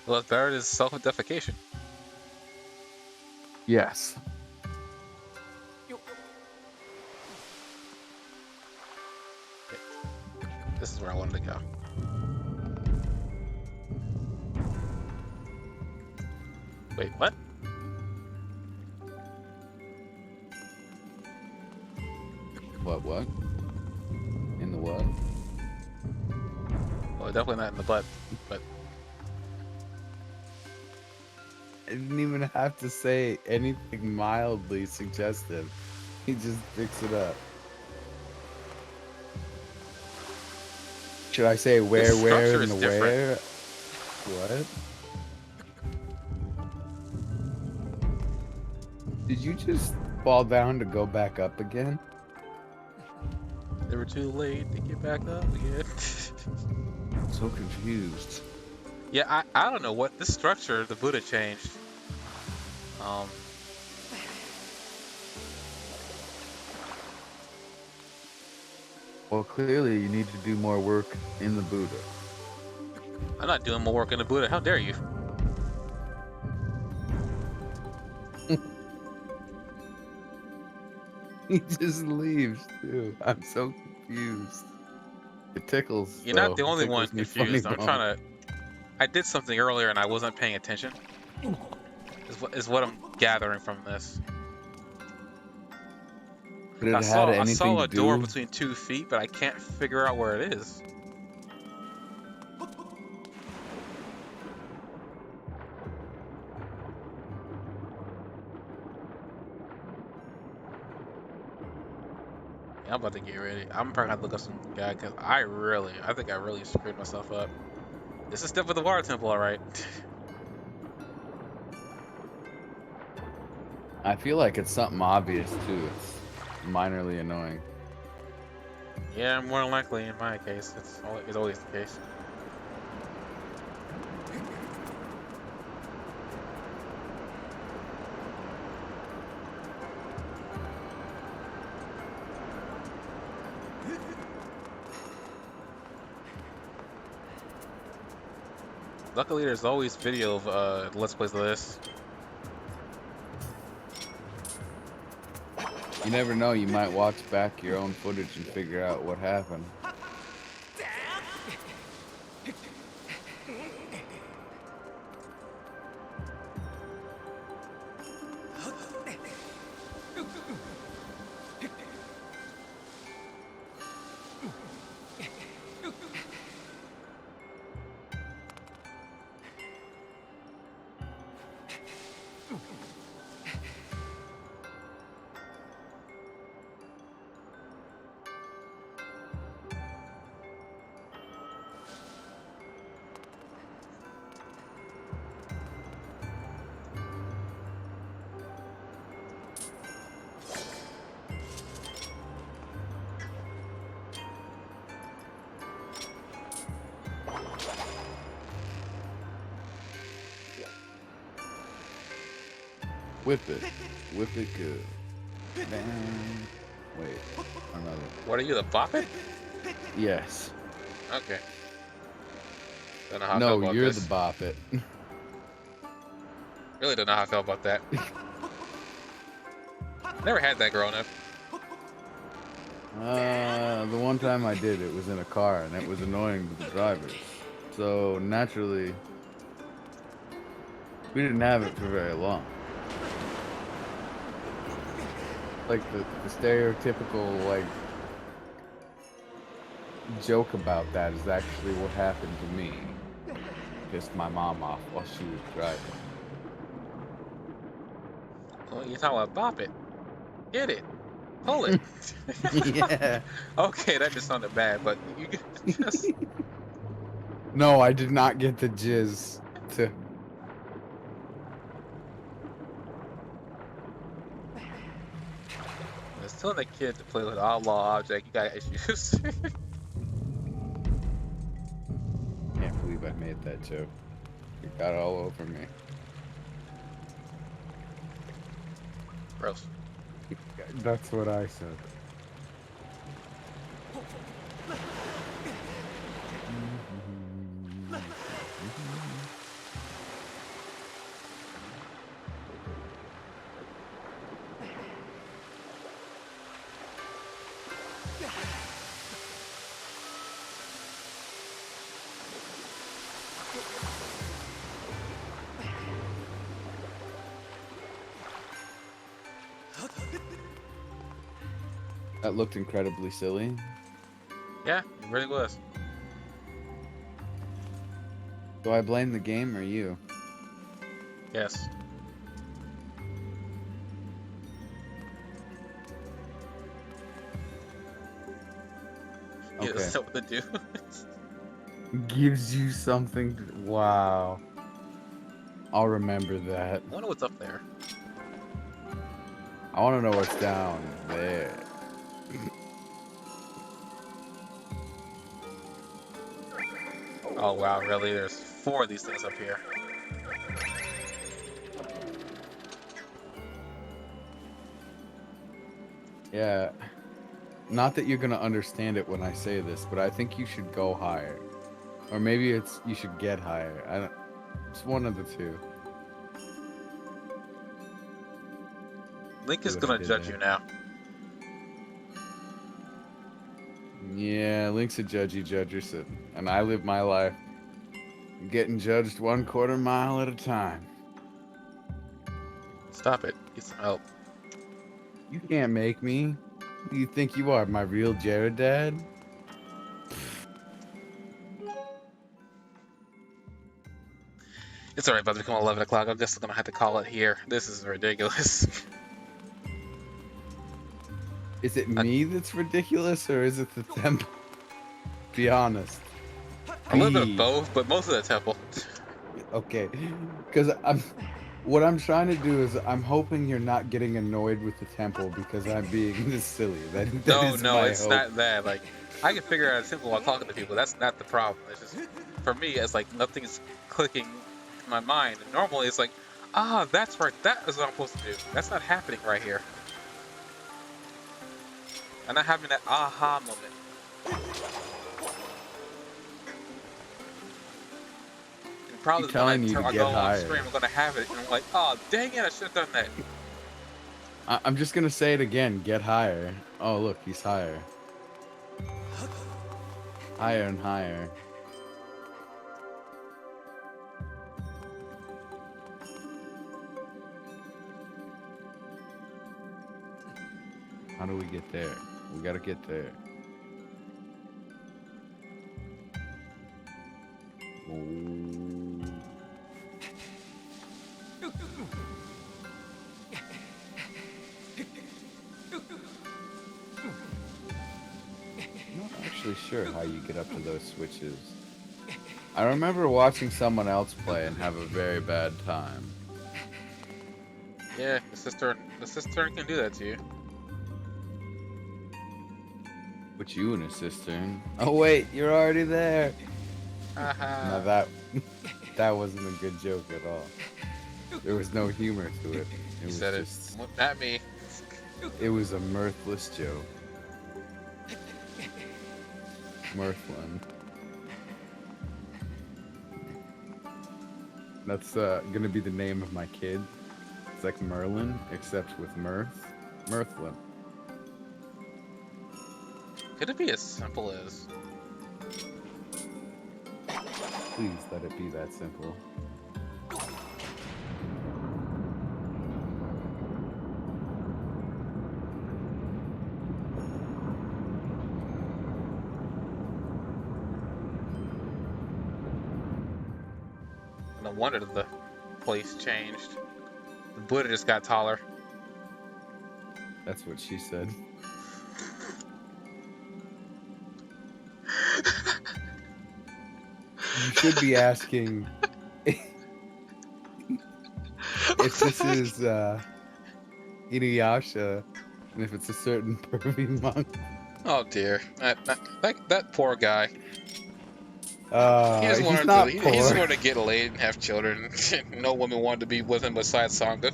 Well, it's better than self-defecation. Yes. This is where I wanted to go. Wait, what? What? In the what? Well, definitely not in the butt, but I didn't even have to say anything mildly suggestive. He just picks it up. Should I say where structure in is the where? different. What? Did you just fall down to go back up again? They were too late to get back up again. So confused. Yeah, I don't know what this structure the Buddha changed. Well, clearly you need to do more work in the Buddha. I'm not doing more work in the Buddha. How dare you? He just leaves too. I'm so confused. It tickles. You're though. not the It only one tickles me confused. funny I'm trying to. I did something earlier and I wasn't paying attention. Is what I'm gathering from this. But it I had saw anything a to door do. between 2 feet, but I can't figure out where it is. Yeah, I'm about to get ready. I'm probably gonna look up some guy because I think I really screwed myself up. This is Step of the Water Temple, alright. I feel like it's something obvious too. It's minorly annoying. Yeah, more than likely in my case, it's always the case. Luckily, there's always video of Let's Plays of this. You never know, you might watch back your own footage and figure out what happened. Whip it good. Bang. Wait, another. What are you, the Boppet? Yes. Okay. Don't know how I feel No, about you're this. the Boppet. Really don't know how I feel about that. Never had that growing up. The one time I did, it was in a car, and it was annoying to the drivers. So naturally, we didn't have it for very long. Like the stereotypical, like, joke about that is actually what happened to me. Pissed my mom off while she was driving. Well, you're talking about bop it, hit it, pull it. Yeah. Okay, that just sounded bad, but you just No, I did not get the jizz to. just telling the kid to play with an outlaw object. You got issues. Can't believe I made that joke. It got all over me. Gross. That's what I said. That looked incredibly silly. Yeah, it really was. Do I blame the game or you? Yes. He doesn't know what to do. Gives you something to... Wow. I'll remember that. I wonder what's up there. I want to know what's down there. Oh wow, really? There's 4 of these things up here. Yeah. Not that you're going to understand it when I say this, but I think you should go higher. Or maybe it's you should get higher. I don't... It's one of the two. Link is See what I gonna did judge there? you now. Yeah, Link's a judgy judger, and I live my life getting judged 1/4 mile at a time. Stop it. Get some help. You can't make me. Who do you think you are, my real Jared dad? It's already about to become 11 o'clock. I'm just gonna have to call it here. This is ridiculous. Is it me that's ridiculous, or is it the temple? Be honest. A little bit of Be. both, but most of the temple. Okay, because what I'm trying to do is I'm hoping you're not getting annoyed with the temple because I'm being this silly. That No, is no, my it's hope. not that. Like, I can figure out a temple while talking to people. That's not the problem. It's just, for me, it's like nothing's clicking in my mind. And normally it's like, ah, that's right. That is what I'm supposed to do. That's not happening right here. I'm not having that aha moment. And probably telling when you to I get go on higher. stream, I'm gonna have it, and I'm like, oh, dang it, I should have done that. I'm just gonna say it again. Get higher. Oh, look, he's higher. Higher and higher. How do we get there? We gotta get there. Ooh. I'm not actually sure how you get up to those switches. I remember watching someone else play and have a very bad time. Yeah, the sister can do that to you. Put you in a cistern. Oh wait, you're already there. Haha. Now that wasn't a good joke at all. There was no humor to it. You was said just, it. Not me. It was a mirthless joke. Mirthland. That's gonna be the name of my kid. It's like Merlin, except with mirth. Mirthland. Could it be as simple as Please let it be that simple. No wonder the place changed. The Buddha just got taller. That's what she said. You should be asking if this is Inuyasha and if it's a certain pervy monk. Oh dear, that poor guy. He just He's wanted not to. He poor. just wanted to get laid and have children. No woman wanted to be with him besides Sangha.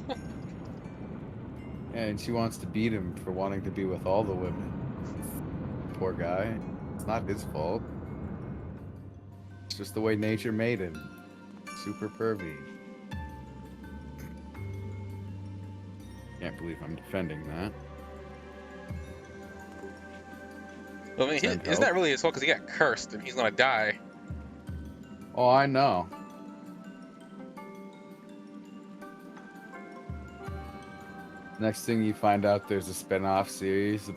And she wants to beat him for wanting to be with all the women. Poor guy. It's not his fault. It's just the way nature made him. Super pervy. Can't believe I'm defending that. I mean, Send it's help. not really his fault because he got cursed and he's gonna die. Oh, I know. Next thing you find out, there's a spin-off series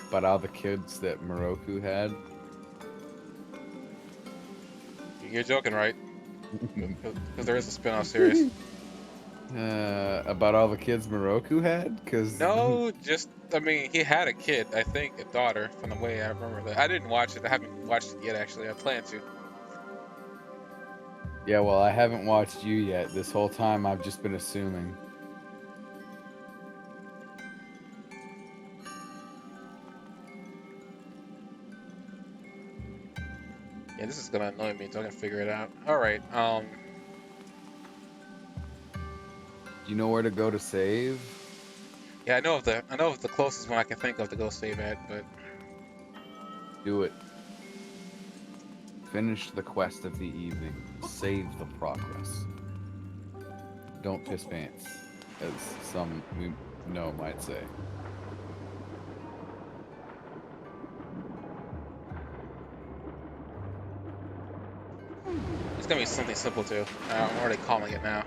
about all the kids that Moroku had. You're joking, right? Because there is a spin-off series. About all the kids Moroku had? Cause No, just I mean, he had a kid, I think, a daughter, from the way I remember that. I didn't watch it. I haven't watched it yet, actually. I plan to. Yeah, well, I haven't watched you yet. This whole time, I've just been assuming. Yeah, this is gonna annoy me until I can figure it out. All right. Do you know where to go to save? Yeah, I know of the closest one I can think of to go save at, but Do it. Finish the quest of the evening. Save the progress. Don't piss pants, as some we know might say. it's gonna be something simple too. I'm already calling it now.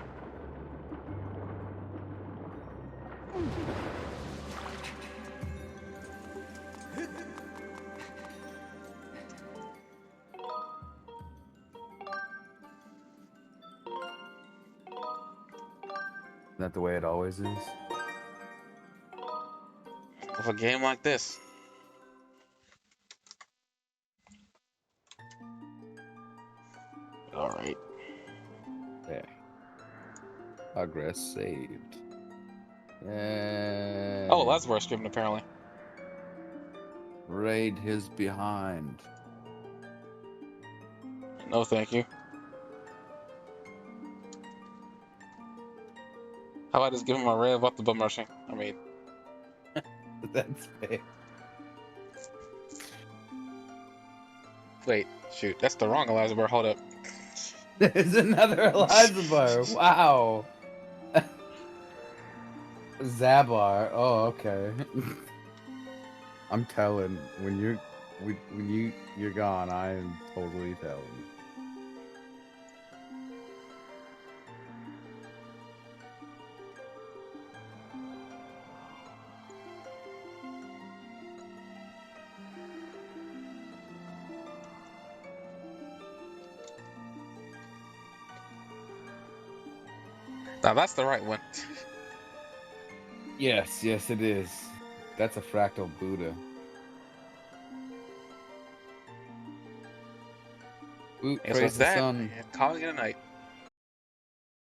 Isn't that the way it always is? With a game like this. All right. There. Progress saved. Yay. Oh, that's where it's driven apparently. Raid his behind. No, thank you. How about just give him a rev up the bum rushing? I mean, That's fair. wait, shoot, that's the wrong Eliza Bar. Hold up. There's another Elizabar. Wow. Zabar. Oh, okay. I'm telling. When you're gone, I am totally telling. Now that's the right one. Yes, yes, it is. That's a fractal Buddha. Ooh, Yes, praise with the that, sun. and calling it a night.